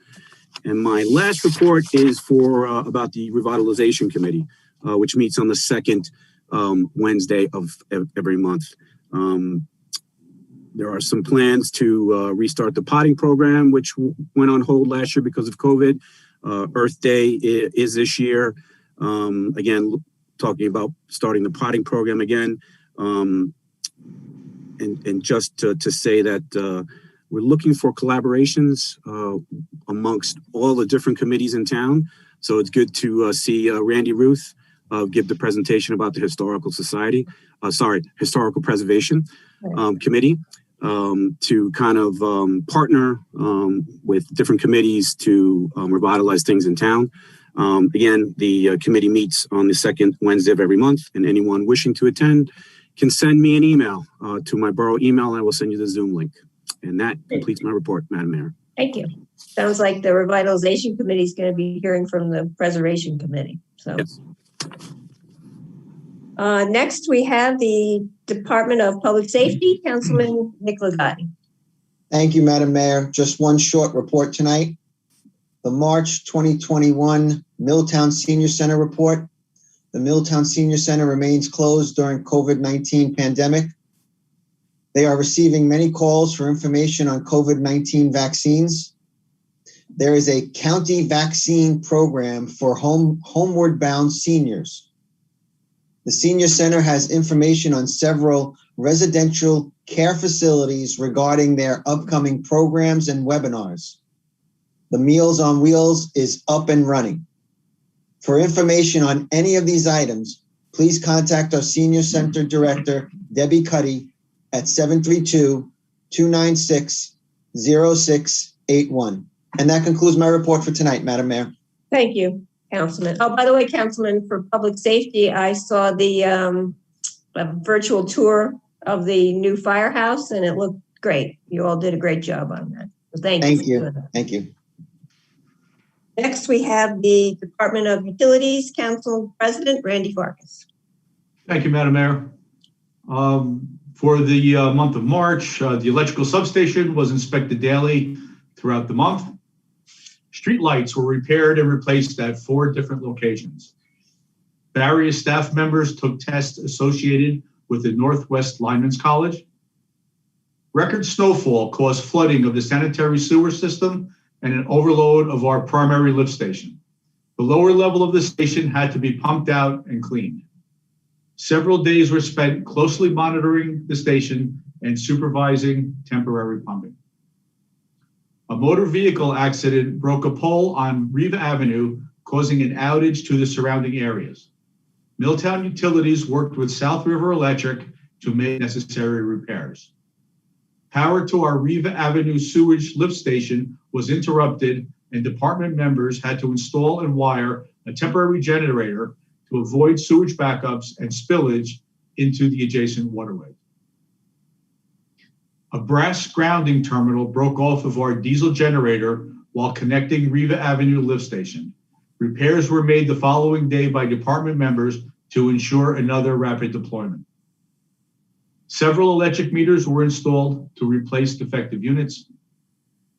And my last report is for about the Revitalization Committee, which meets on the second Wednesday of every month. There are some plans to restart the potting program, which went on hold last year because of COVID. Earth Day is this year. Again, talking about starting the potting program again. And just to say that we're looking for collaborations amongst all the different committees in town. So it's good to see Randy Ruth give the presentation about the Historical Preservation Committee to kind of partner with different committees to revitalize things in town. Again, the committee meets on the second Wednesday of every month, and anyone wishing to attend can send me an email to my borough email, and I will send you the Zoom link. And that completes my report, Madam Mayor. Thank you. Sounds like the Revitalization Committee is going to be hearing from the Preservation Committee. So, yes. Next, we have the Department of Public Safety, Councilman Nick Ligotti. Thank you, Madam Mayor. Just one short report tonight. The March 2021 Milltown Senior Center report. The Milltown Senior Center remains closed during COVID-19 pandemic. They are receiving many calls for information on COVID-19 vaccines. There is a county vaccine program for homeward bound seniors. The Senior Center has information on several residential care facilities regarding their upcoming programs and webinars. The Meals on Wheels is up and running. For information on any of these items, please contact our Senior Center Director, Debbie Cuddy, at 732-296-0681. And that concludes my report for tonight, Madam Mayor. Thank you, Councilman. Oh, by the way, Councilman, for public safety, I saw the virtual tour of the new firehouse, and it looked great. You all did a great job on that. So thank you. Thank you. Next, we have the Department of Utilities, Council President Randy Farkas. Thank you, Madam Mayor. For the month of March, the electrical substation was inspected daily throughout the month. Street lights were repaired and replaced at 4 different locations. Various staff members took tests associated with the Northwest Lineman's College. Record snowfall caused flooding of the sanitary sewer system and an overload of our primary lift station. The lower level of the station had to be pumped out and cleaned. Several days were spent closely monitoring the station and supervising temporary pumping. A motor vehicle accident broke a pole on Riva Avenue, causing an outage to the surrounding areas. Milltown Utilities worked with South River Electric to make necessary repairs. Power to our Riva Avenue sewage lift station was interrupted, and department members had to install and wire a temporary generator to avoid sewage backups and spillage into the adjacent waterway. A brass grounding terminal broke off of our diesel generator while connecting Riva Avenue lift station. Repairs were made the following day by department members to ensure another rapid deployment. Several electric meters were installed to replace defective units.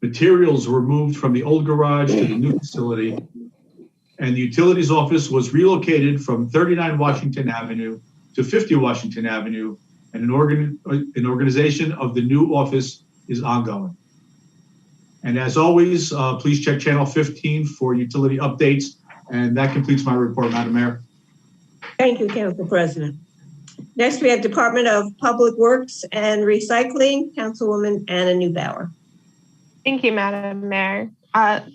Materials were moved from the old garage to the new facility, and the utilities office was relocated from 39 Washington Avenue to 50 Washington Avenue, and an organization of the new office is ongoing. And as always, please check channel 15 for utility updates. And that completes my report, Madam Mayor. Thank you, Council President. Next, we have Department of Public Works and Recycling, Councilwoman Anna Neubauer. Thank you, Madam Mayor.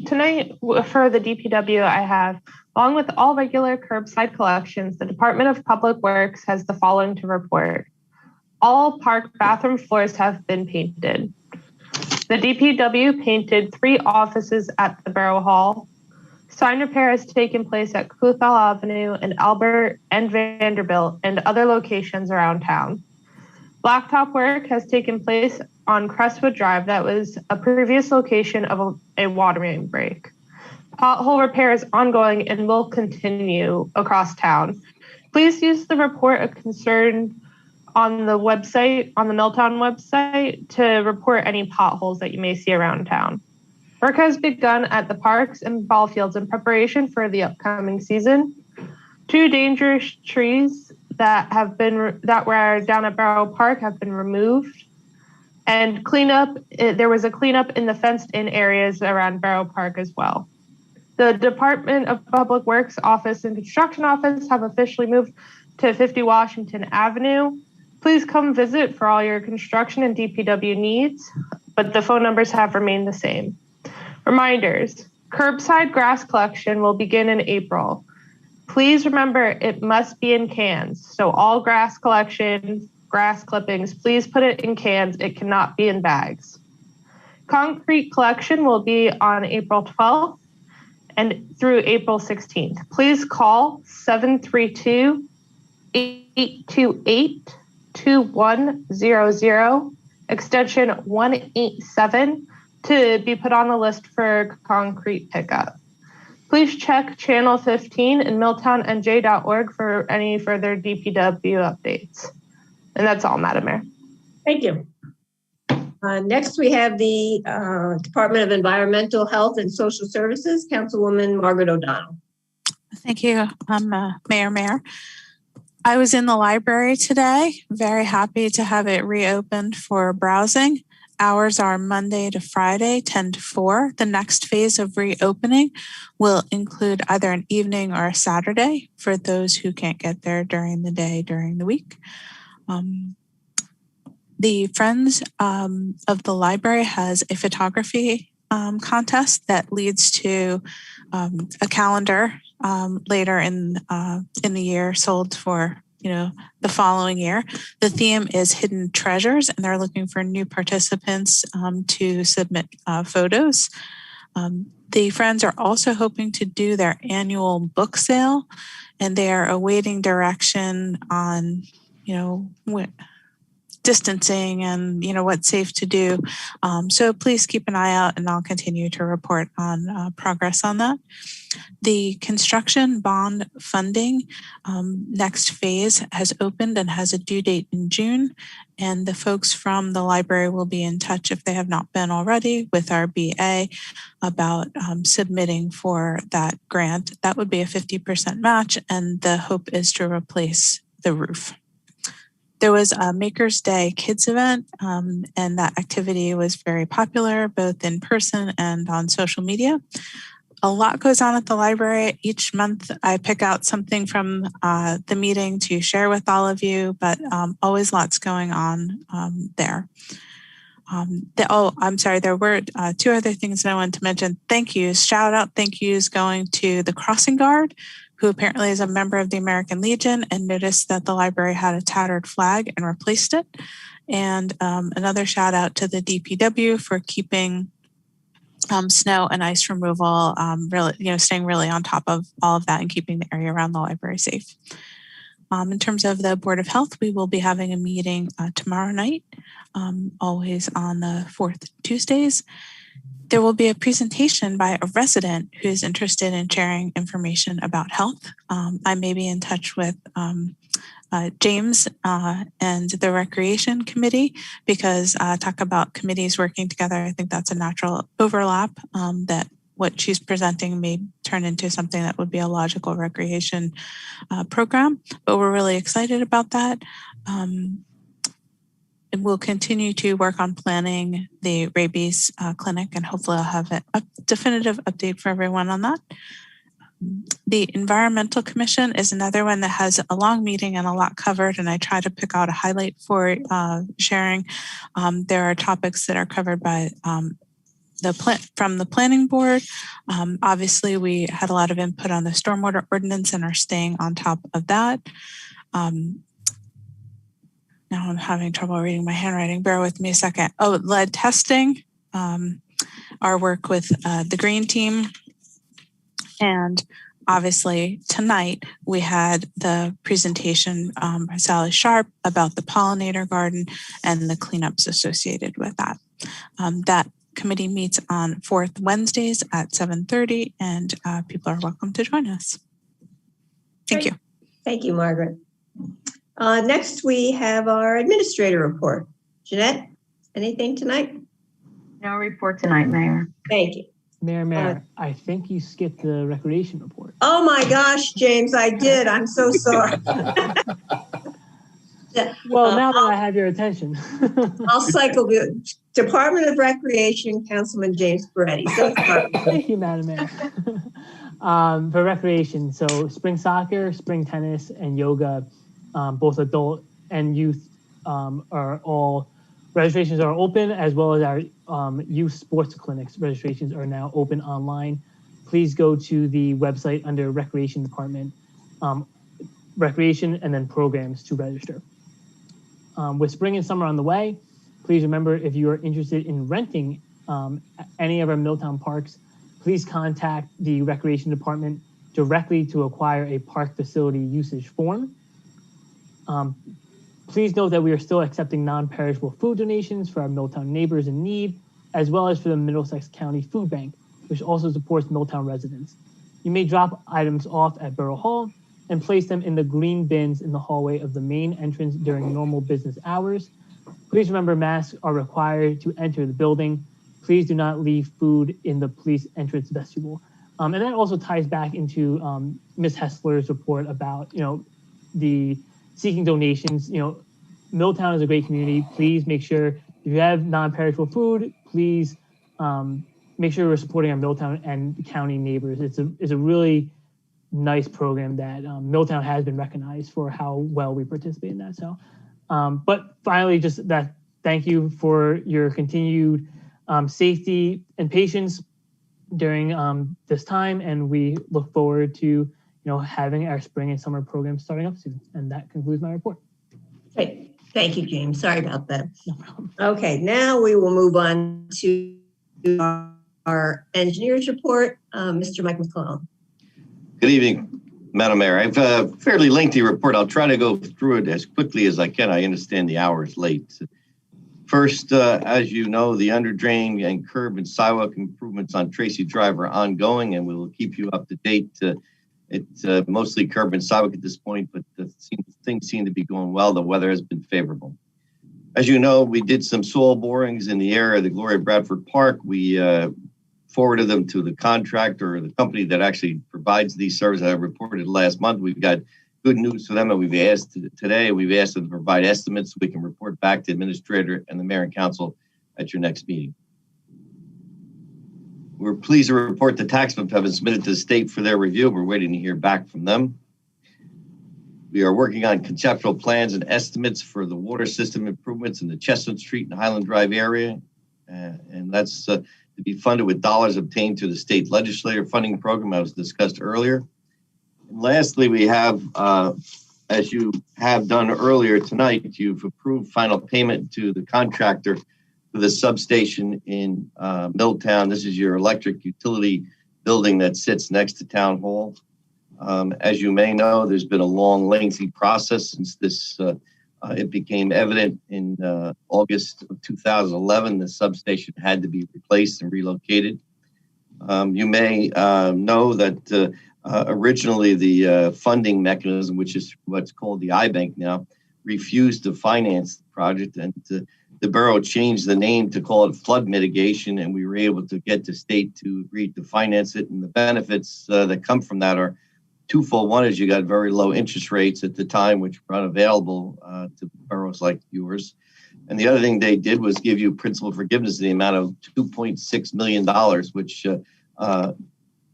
Tonight, for the DPW, I have, along with all regular curbside collections, the Department of Public Works has the following to report. All park bathroom floors have been painted. The DPW painted 3 offices at the Borough Hall. Sign repair has taken place at Kuthal Avenue and Albert and Vanderbilt and other locations around town. Blacktop work has taken place on Crestwood Drive that was a previous location of a water main break. Pothole repair is ongoing and will continue across town. Please use the report of concern on the website, on the Milltown website, to report any potholes that you may see around town. Work has begun at the parks and ball fields in preparation for the upcoming season. 2 dangerous trees that were down at Borough Park have been removed. And there was a cleanup in the fenced-in areas around Borough Park as well. The Department of Public Works Office and Construction Office have officially moved to 50 Washington Avenue. Please come visit for all your construction and DPW needs, but the phone numbers have remained the same. Reminders, curbside grass collection will begin in April. Please remember it must be in cans. So all grass collection, grass clippings, please put it in cans. It cannot be in bags. Concrete collection will be on April 12th and through April 16th. Please call 732-828-2100, extension 187, to be put on the list for concrete pickup. Please check channel 15 and milltownnj.org for any further DPW updates. And that's all, Madam Mayor. Thank you. Next, we have the Department of Environmental Health and Social Services, Councilwoman Margaret O'Donnell. Thank you, Mayor. I was in the library today, very happy to have it reopened for browsing. Hours are Monday to Friday, 10 to 4. The next phase of reopening will include either an evening or a Saturday for those who can't get there during the day, during the week. The Friends of the Library has a photography contest that leads to a calendar later in the year sold for the following year. The theme is Hidden Treasures, and they're looking for new participants to submit photos. The Friends are also hoping to do their annual book sale, and they are awaiting direction on distancing and what's safe to do. So please keep an eye out, and I'll continue to report on progress on that. The construction bond funding next phase has opened and has a due date in June. And the folks from the library will be in touch, if they have not been already, with our BA about submitting for that grant. That would be a 50% match, and the hope is to replace the roof. There was a Maker's Day Kids event, and that activity was very popular, both in person and on social media. A lot goes on at the library. Each month I pick out something from the meeting to share with all of you, but always lots going on there. I'm sorry, there were two other things that I wanted to mention. Thank yous, shout out thank yous going to the Crossing Guard, who apparently is a member of the American Legion and noticed that the library had a tattered flag and replaced it. And another shout out to the DPW for keeping snow and ice removal, staying really on top of all of that and keeping the area around the library safe. In terms of the Board of Health, we will be having a meeting tomorrow night, always on the fourth Tuesdays. There will be a presentation by a resident who's interested in sharing information about health. I may be in touch with James and the Recreation Committee, because talk about committees working together. I think that's a natural overlap, that what she's presenting may turn into something that would be a logical recreation program, but we're really excited about that. And we'll continue to work on planning the rabies clinic, and hopefully I'll have a definitive update for everyone on that. The Environmental Commission is another one that has a long meeting and a lot covered, and I try to pick out a highlight for sharing. There are topics that are covered by from the planning board. Obviously, we had a lot of input on the stormwater ordinance and are staying on top of that. Now I'm having trouble reading my handwriting. Bear with me a second. Oh, lead testing, our work with the green team. And obviously tonight we had the presentation by Sally Sharp about the Pollinator garden and the cleanups associated with that. That committee meets on fourth Wednesdays at 7:30, and people are welcome to join us. Thank you. Thank you, Margaret. Next, we have our administrator report. Jeanette, anything tonight? No report tonight, Mayor. Thank you. Mayor, I think you skipped the recreation report. Oh my gosh, James, I did. I'm so sorry. Well, now that I have your attention. I'll cycle the Department of Recreation, Councilman James Peretti. So thank you, Madam Mayor. For recreation, so spring soccer, spring tennis, and yoga, both adult and youth are all, registrations are open, as well as our youth sports clinics registrations are now open online. Please go to the website under Recreation Department, Recreation, and then programs to register. With spring and summer on the way, please remember, if you are interested in renting any of our Milltown parks, please contact the Recreation Department directly to acquire a park facility usage form. Please note that we are still accepting non-perishable food donations for our Milltown neighbors in need, as well as for the Middlesex County Food Bank, which also supports Milltown residents. You may drop items off at Borough Hall and place them in the green bins in the hallway of the main entrance during normal business hours. Please remember, masks are required to enter the building. Please do not leave food in the police entrance vestibule. And that also ties back into Ms. Hessler's report about, the seeking donations. Milltown is a great community. Please make sure, if you have non-perishable food, please make sure we're supporting our Milltown and county neighbors. It's a really nice program that Milltown has been recognized for how well we participate in that. So, but finally, just that, thank you for your continued safety and patience during this time, and we look forward to having our spring and summer programs starting up soon. And that concludes my report. Great. Thank you, James. Sorry about that. No problem. Okay, now we will move on to our engineer's report. Mr. Mike McClellan. Good evening, Madam Mayor, I have a fairly lengthy report. I'll try to go through it as quickly as I can. I understand the hour is late. First, as you know, the underdrain and curb and sidewalk improvements on Tracy Drive are ongoing, and we will keep you up to date. It's mostly curb and sidewalk at this point, but things seem to be going well. The weather has been favorable. As you know, we did some soil borings in the area of the Gloria Bradford Park. We forwarded them to the contractor or the company that actually provides these services. I reported last month. We've got good news for them, and we've asked them to provide estimates so we can report back to the administrator and the mayor and council at your next meeting. We're pleased to report the tax maps have been submitted to the state for their review. We're waiting to hear back from them. We are working on conceptual plans and estimates for the water system improvements in the Chestnut Street and Highland Drive area, and that's to be funded with dollars obtained through the state legislature funding program I was discussed earlier. And lastly, we have, as you have done earlier tonight, you've approved final payment to the contractor for the substation in Milltown. This is your electric utility building that sits next to Town Hall. As you may know, there's been a long, lengthy process since this. It became evident in August of 2011 the substation had to be replaced and relocated. You may know that originally the funding mechanism, which is what's called the iBank now, refused to finance the project, and the borough changed the name to call it flood mitigation, and we were able to get the state to agree to finance it. And the benefits that come from that are twofold. One is you got very low interest rates at the time, which were unavailable to boroughs like yours. And the other thing they did was give you principal forgiveness in the amount of $2.6 million, which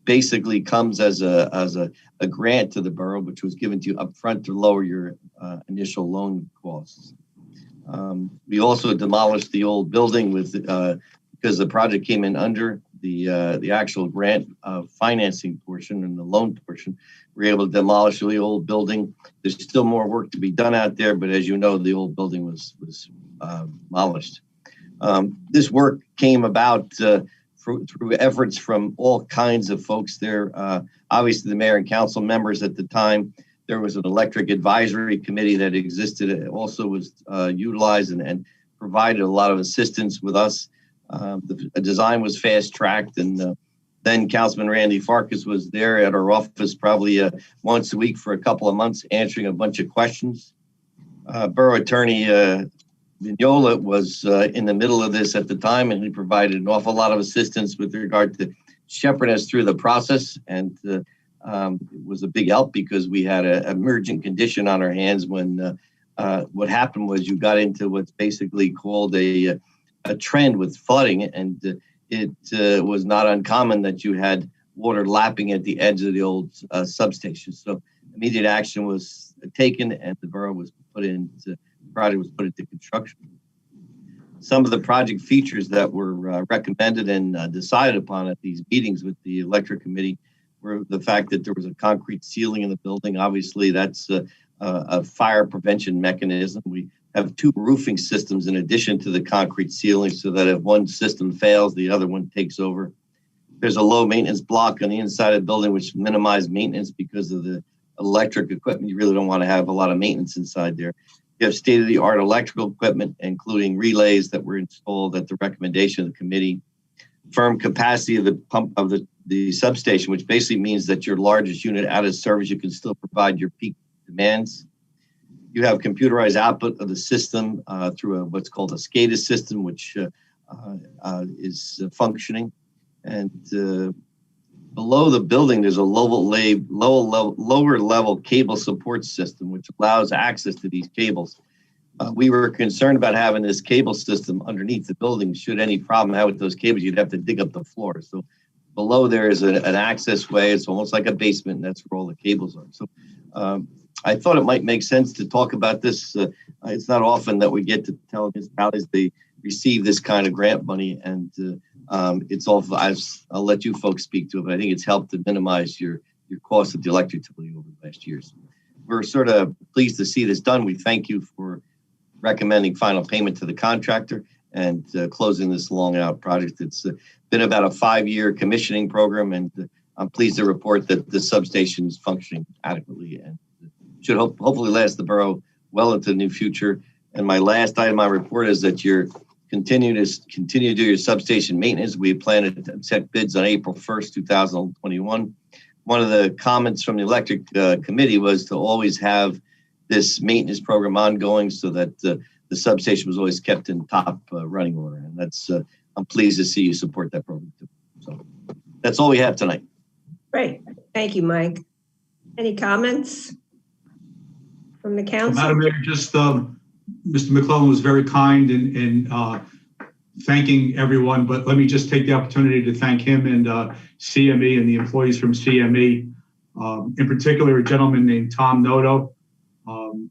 basically comes as a grant to the borough, which was given to you upfront to lower your initial loan costs. We also demolished the old building with because the project came in under the actual grant financing portion and the loan portion. We were able to demolish the old building. There's still more work to be done out there, but as you know, the old building was demolished. This work came about through efforts from all kinds of folks there. Obviously, the mayor and council members at the time. There was an electric advisory committee that existed. It also was utilized and provided a lot of assistance with us. The design was fast-tracked, and then Councilman Randy Farkas was there at our office probably once a week for a couple of months answering a bunch of questions. Borough Attorney Vignola was in the middle of this at the time, and he provided an awful lot of assistance with regard to shepherding us through the process. And it was a big help because we had an emergent condition on our hands when what happened was you got into what's basically called a trend with flooding, and it was not uncommon that you had water lapping at the edge of the old substation. So immediate action was taken, and the borough was project was put into construction. Some of the project features that were recommended and decided upon at these meetings with the electric committee were the fact that there was a concrete ceiling in the building. Obviously, that's a fire prevention mechanism. We have two roofing systems in addition to the concrete ceiling so that if one system fails, the other one takes over. There's a low maintenance block on the inside of the building, which minimizes maintenance because of the electric equipment. You really don't want to have a lot of maintenance inside there. You have state-of-the-art electrical equipment, including relays that were installed at the recommendation of the committee. Firm capacity of the pump of the substation, which basically means that your largest unit out of service, you can still provide your peak demands. You have computerized output of the system through what's called a SCADA system, which is functioning. And below the building, there's a lower level cable support system, which allows access to these cables. We were concerned about having this cable system underneath the building. Should any problem have with those cables, you'd have to dig up the floor. So below there is an access way. It's almost like a basement, and that's where all the cables are. So I thought it might make sense to talk about this. It's not often that we get to tell municipalities they receive this kind of grant money, and it's all. I'll let you folks speak to it, but I think it's helped to minimize your cost of the electric utility over the last years. We're sort of pleased to see this done. We thank you for recommending final payment to the contractor and closing this long out project. It's been about a 5-year commissioning program, and I'm pleased to report that the substation is functioning adequately and should hopefully last the borough well into the new future. And my last item on report is that you're continue to do your substation maintenance. We plan to accept bids on April 1st, 2021. One of the comments from the electric committee was to always have this maintenance program ongoing so that the substation was always kept in top running order. And that's I'm pleased to see you support that program too. So that's all we have tonight. Great. Thank you, Mike. Any comments from the council? Madam Mayor, just Mr. McClellan was very kind in thanking everyone, but let me just take the opportunity to thank him and CME and the employees from CME, in particular, a gentleman named Tom Noto.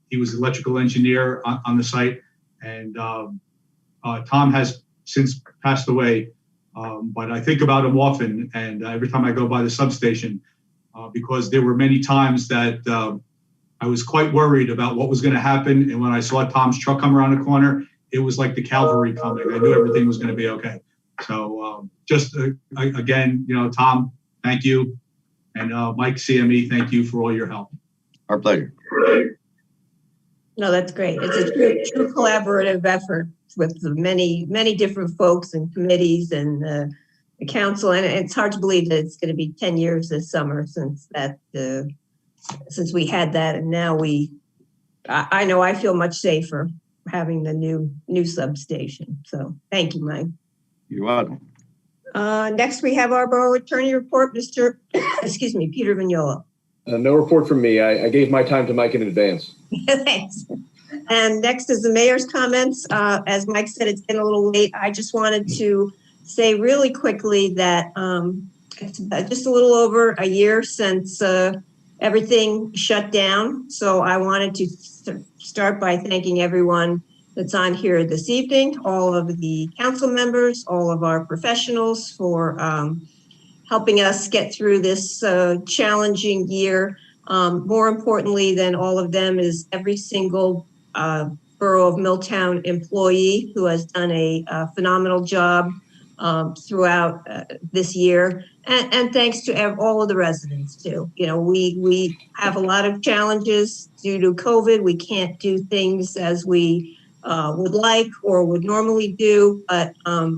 He was an electrical engineer on the site, and Tom has since passed away, but I think about him often, and every time I go by the substation, because there were many times that I was quite worried about what was going to happen, and when I saw Tom's truck come around the corner, it was like the cavalry coming. I knew everything was going to be okay. So again, Tom, thank you. And Mike, CME, thank you for all your help. Our pleasure. No, that's great. It's a true collaborative effort with the many different folks and committees and the council. And it's hard to believe that it's going to be 10 years this summer since we had that. And now I know I feel much safer having the new substation. So thank you, Mike. You're welcome. Next, we have our borough attorney report, Mr. Peter Vignola. No report from me. I gave my time to Mike in advance. Thanks. And next is the mayor's comments. As Mike said, it's been a little late. I just wanted to say really quickly that it's just a little over a year since everything shut down. So I wanted to start by thanking everyone that's on here this evening, all of the council members, all of our professionals for helping us get through this challenging year. More importantly than all of them is every single Borough of Milltown employee who has done a phenomenal job throughout this year. And thanks to all of the residents too. We have a lot of challenges due to COVID. We can't do things as we would like or would normally do. But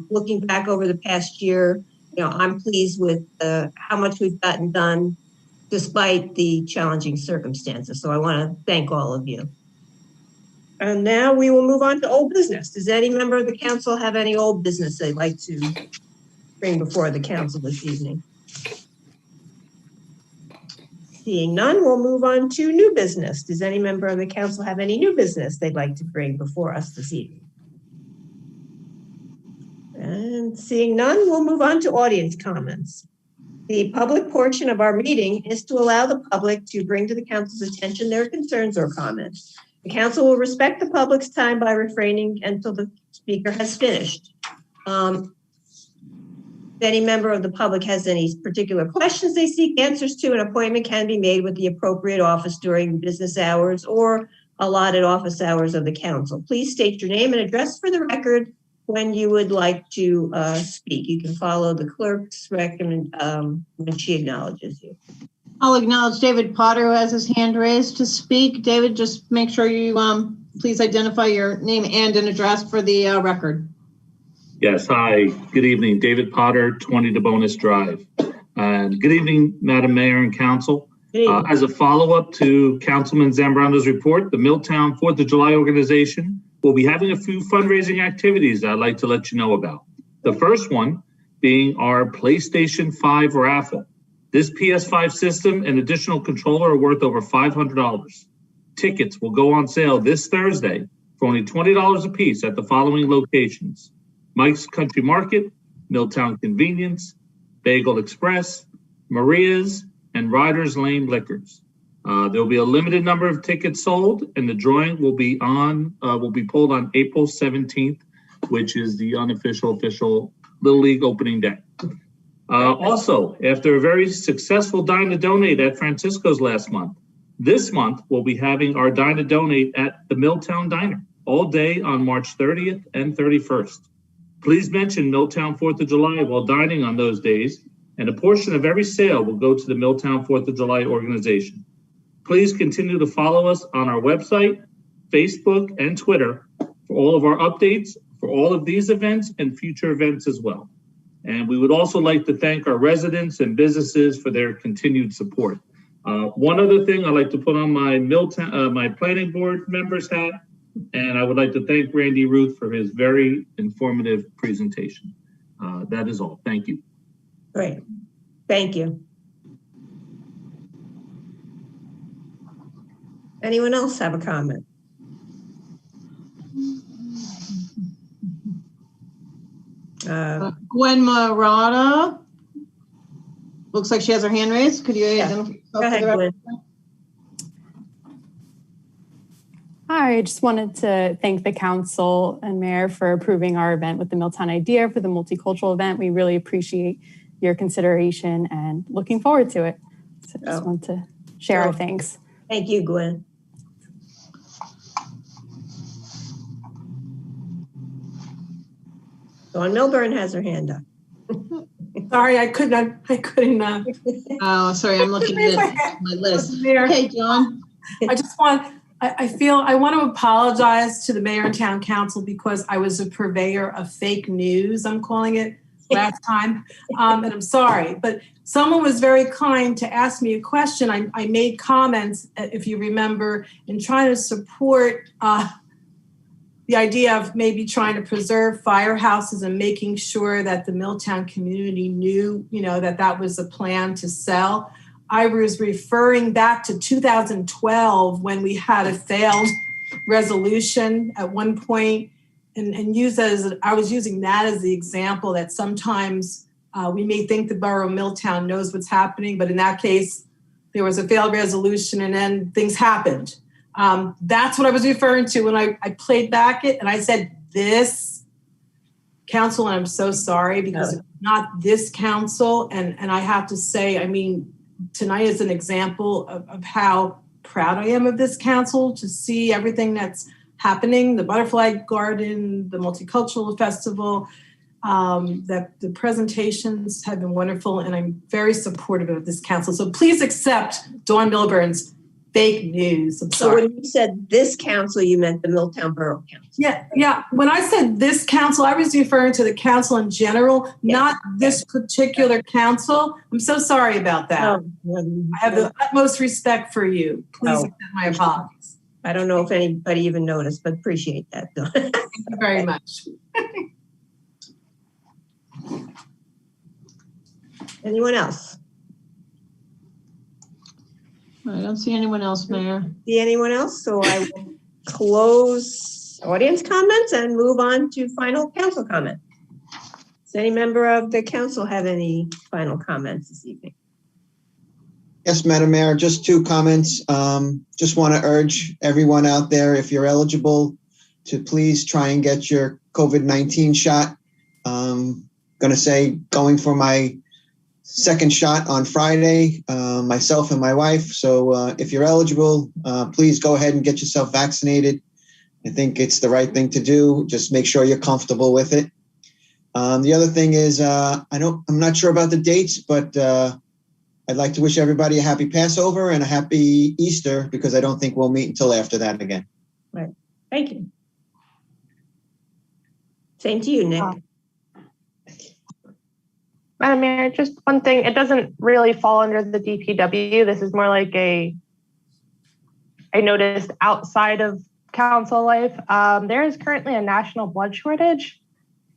looking back over the past year, I'm pleased with how much we've gotten done despite the challenging circumstances. So I want to thank all of you. And now we will move on to old business. Does any member of the council have any old business they'd like to bring before the council this evening? Seeing none, we'll move on to new business. Does any member of the council have any new business they'd like to bring before us this evening? And seeing none, we'll move on to audience comments. The public portion of our meeting is to allow the public to bring to the council's attention their concerns or comments. The council will respect the public's time by refraining until the speaker has finished. If any member of the public has any particular questions they seek answers to, an appointment can be made with the appropriate office during business hours or allotted office hours of the council. Please state your name and address for the record when you would like to speak. You can follow the clerk's recommend when she acknowledges you. I'll acknowledge David Potter, who has his hand raised to speak. David, just make sure you please identify your name and an address for the record. Yes, hi, good evening. David Potter, 20 DeBonis Drive. And good evening, Madam Mayor and Council. As a follow-up to Councilman Zambrano's report, the Milltown 4th of July organization will be having a few fundraising activities I'd like to let you know about. The first one being our PlayStation 5 raffle. This PS5 system and additional controller are worth over $500. Tickets will go on sale this Thursday for only $20 a piece at the following locations: Mike's Country Market, Milltown Convenience, Bagel Express, Maria's, and Riders Lane Liquors. There will be a limited number of tickets sold, and the drawing will be pulled on April 17th, which is the official Little League opening day. Also, after a very successful Dine to Donate at Francisco's last month, this month we'll be having our Dine to Donate at the Milltown Diner all day on March 30th and 31st. Please mention Milltown 4th of July while dining on those days, and a portion of every sale will go to the Milltown 4th of July organization. Please continue to follow us on our website, Facebook, and Twitter for all of our updates for all of these events and future events as well. And we would also like to thank our residents and businesses for their continued support. One other thing, I'd like to put on my my planning board members hat, and I would like to thank Randy Ruth for his very informative presentation. That is all. Thank you. Great. Thank you. Anyone else have a comment? Gwen Marata. Looks like she has her hand raised. Could you identify yourself? Go ahead, Gwen. Hi, I just wanted to thank the council and mayor for approving our event with the Milltown Idea for the multicultural event. We really appreciate your consideration and looking forward to it. So I just want to share our thanks. Thank you, Gwen. Dawn Milburn has her hand up. Sorry, I couldn't. Oh, sorry, I'm looking at my list. Okay, John. I want to apologize to the mayor and town council because I was a purveyor of fake news, I'm calling it, last time. And I'm sorry, but someone was very kind to ask me a question. I made comments, if you remember, in trying to support the idea of maybe trying to preserve firehouses and making sure that the Milltown community knew, that that was a plan to sell. I was referring back to 2012 when we had a failed resolution at one point, and I was using that as the example that sometimes we may think the borough of Milltown knows what's happening, but in that case, there was a failed resolution and then things happened. That's what I was referring to when I played back it, and I said this council, and I'm so sorry because it's not this council, and I have to say, I mean, tonight is an example of how proud I am of this council to see everything that's happening, the butterfly garden, the multicultural festival, that the presentations have been wonderful, and I'm very supportive of this council. So please accept Dawn Milburn's fake news. I'm sorry. So when you said this council, you meant the Milltown Borough Council. Yeah. When I said this council, I was referring to the council in general, not this particular council. I'm so sorry about that. I have the utmost respect for you. Please accept my apologies. I don't know if anybody even noticed, but appreciate that. Thank you very much. Anyone else? I don't see anyone else, Mayor. See anyone else? So I will close audience comments and move on to final council comment. Does any member of the council have any final comments this evening? Yes, Madam Mayor, just 2 comments. Just want to urge everyone out there, if you're eligible, to please try and get your COVID-19 shot. Going to say going for my second shot on Friday, myself and my wife. So if you're eligible, please go ahead and get yourself vaccinated. I think it's the right thing to do. Just make sure you're comfortable with it. The other thing is, I'm not sure about the dates, but I'd like to wish everybody a happy Passover and a happy Easter, because I don't think we'll meet until after that again. Right. Thank you. Same to you, Nick. Madam Mayor, just one thing. It doesn't really fall under the DPW. This is more like I noticed outside of council life. There is currently a national blood shortage.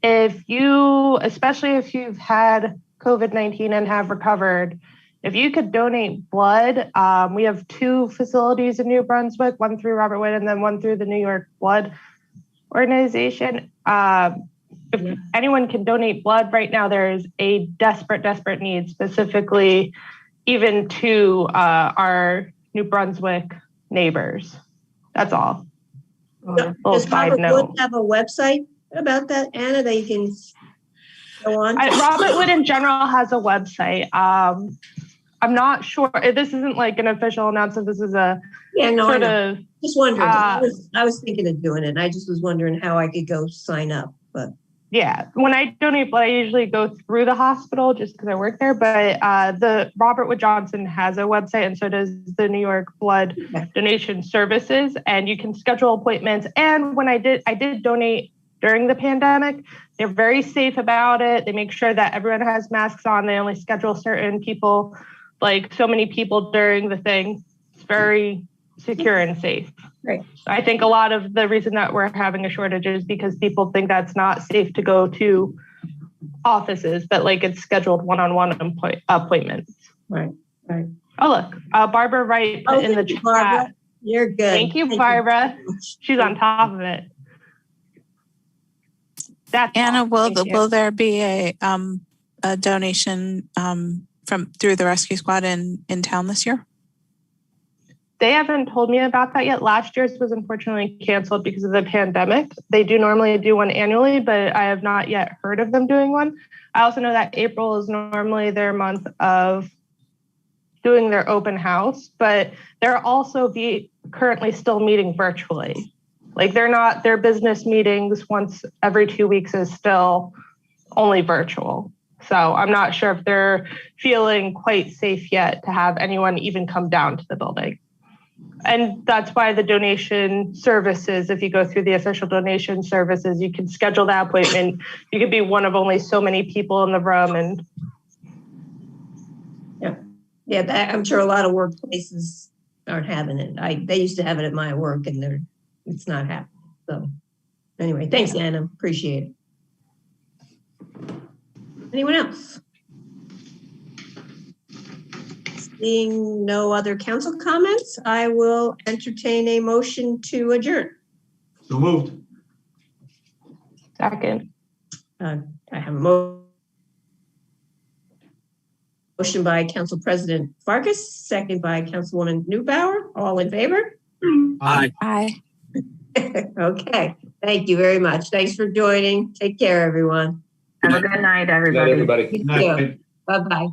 Especially if you've had COVID-19 and have recovered, if you could donate blood, we have 2 facilities in New Brunswick, one through Robert Wood and then one through the New York Blood Organization. If anyone can donate blood right now, there is a desperate need, specifically even to our New Brunswick neighbors. That's all. Does Robert Wood have a website about that, Anna, that you can go on? Robert Wood in general has a website. I'm not sure. This isn't like an official announcement. This is a sort of. Just wondering. I was thinking of doing it. I just was wondering how I could go sign up, but. Yeah, when I donate blood, I usually go through the hospital just because I work there. But the Robert Wood Johnson has a website, and so does the New York Blood Donation Services, and you can schedule appointments. And when I did donate during the pandemic, they're very safe about it. They make sure that everyone has masks on. They only schedule certain people, like so many people during the thing. It's very secure and safe. Right. I think a lot of the reason that we're having a shortage is because people think that's not safe to go to offices, but like it's scheduled one-on-one appointments. Right. Oh, look, Barbara Wright put in the chat. Barbara. You're good. Thank you, Barbara. She's on top of it. That's Anna, all. will there be a donation through the rescue squad in town this year? They haven't told me about that yet. Last year's was unfortunately canceled because of the pandemic. They do normally do one annually, but I have not yet heard of them doing one. I also know that April is normally their month of doing their open house, but they're also currently still meeting virtually. Like their business meetings once every 2 weeks is still only virtual. So I'm not sure if they're feeling quite safe yet to have anyone even come down to the building. And that's why the donation services, if you go through the official donation services, you can schedule that appointment. You could be one of only so many people in the room. And yeah, I'm sure a lot of workplaces aren't having it. They used to have it at my work, and it's not happening. So anyway, thanks, Anna. Appreciate it. Anyone else? Seeing no other council comments, I will entertain a motion to adjourn. So moved. Second. I have a motion by Council President Farkas, second by Councilwoman Newbauer. All in favor? Aye. Aye. Okay. Thank you very much. Thanks for joining. Take care, everyone. Have a good night, everybody. Good night, everybody. You too. Bye-bye.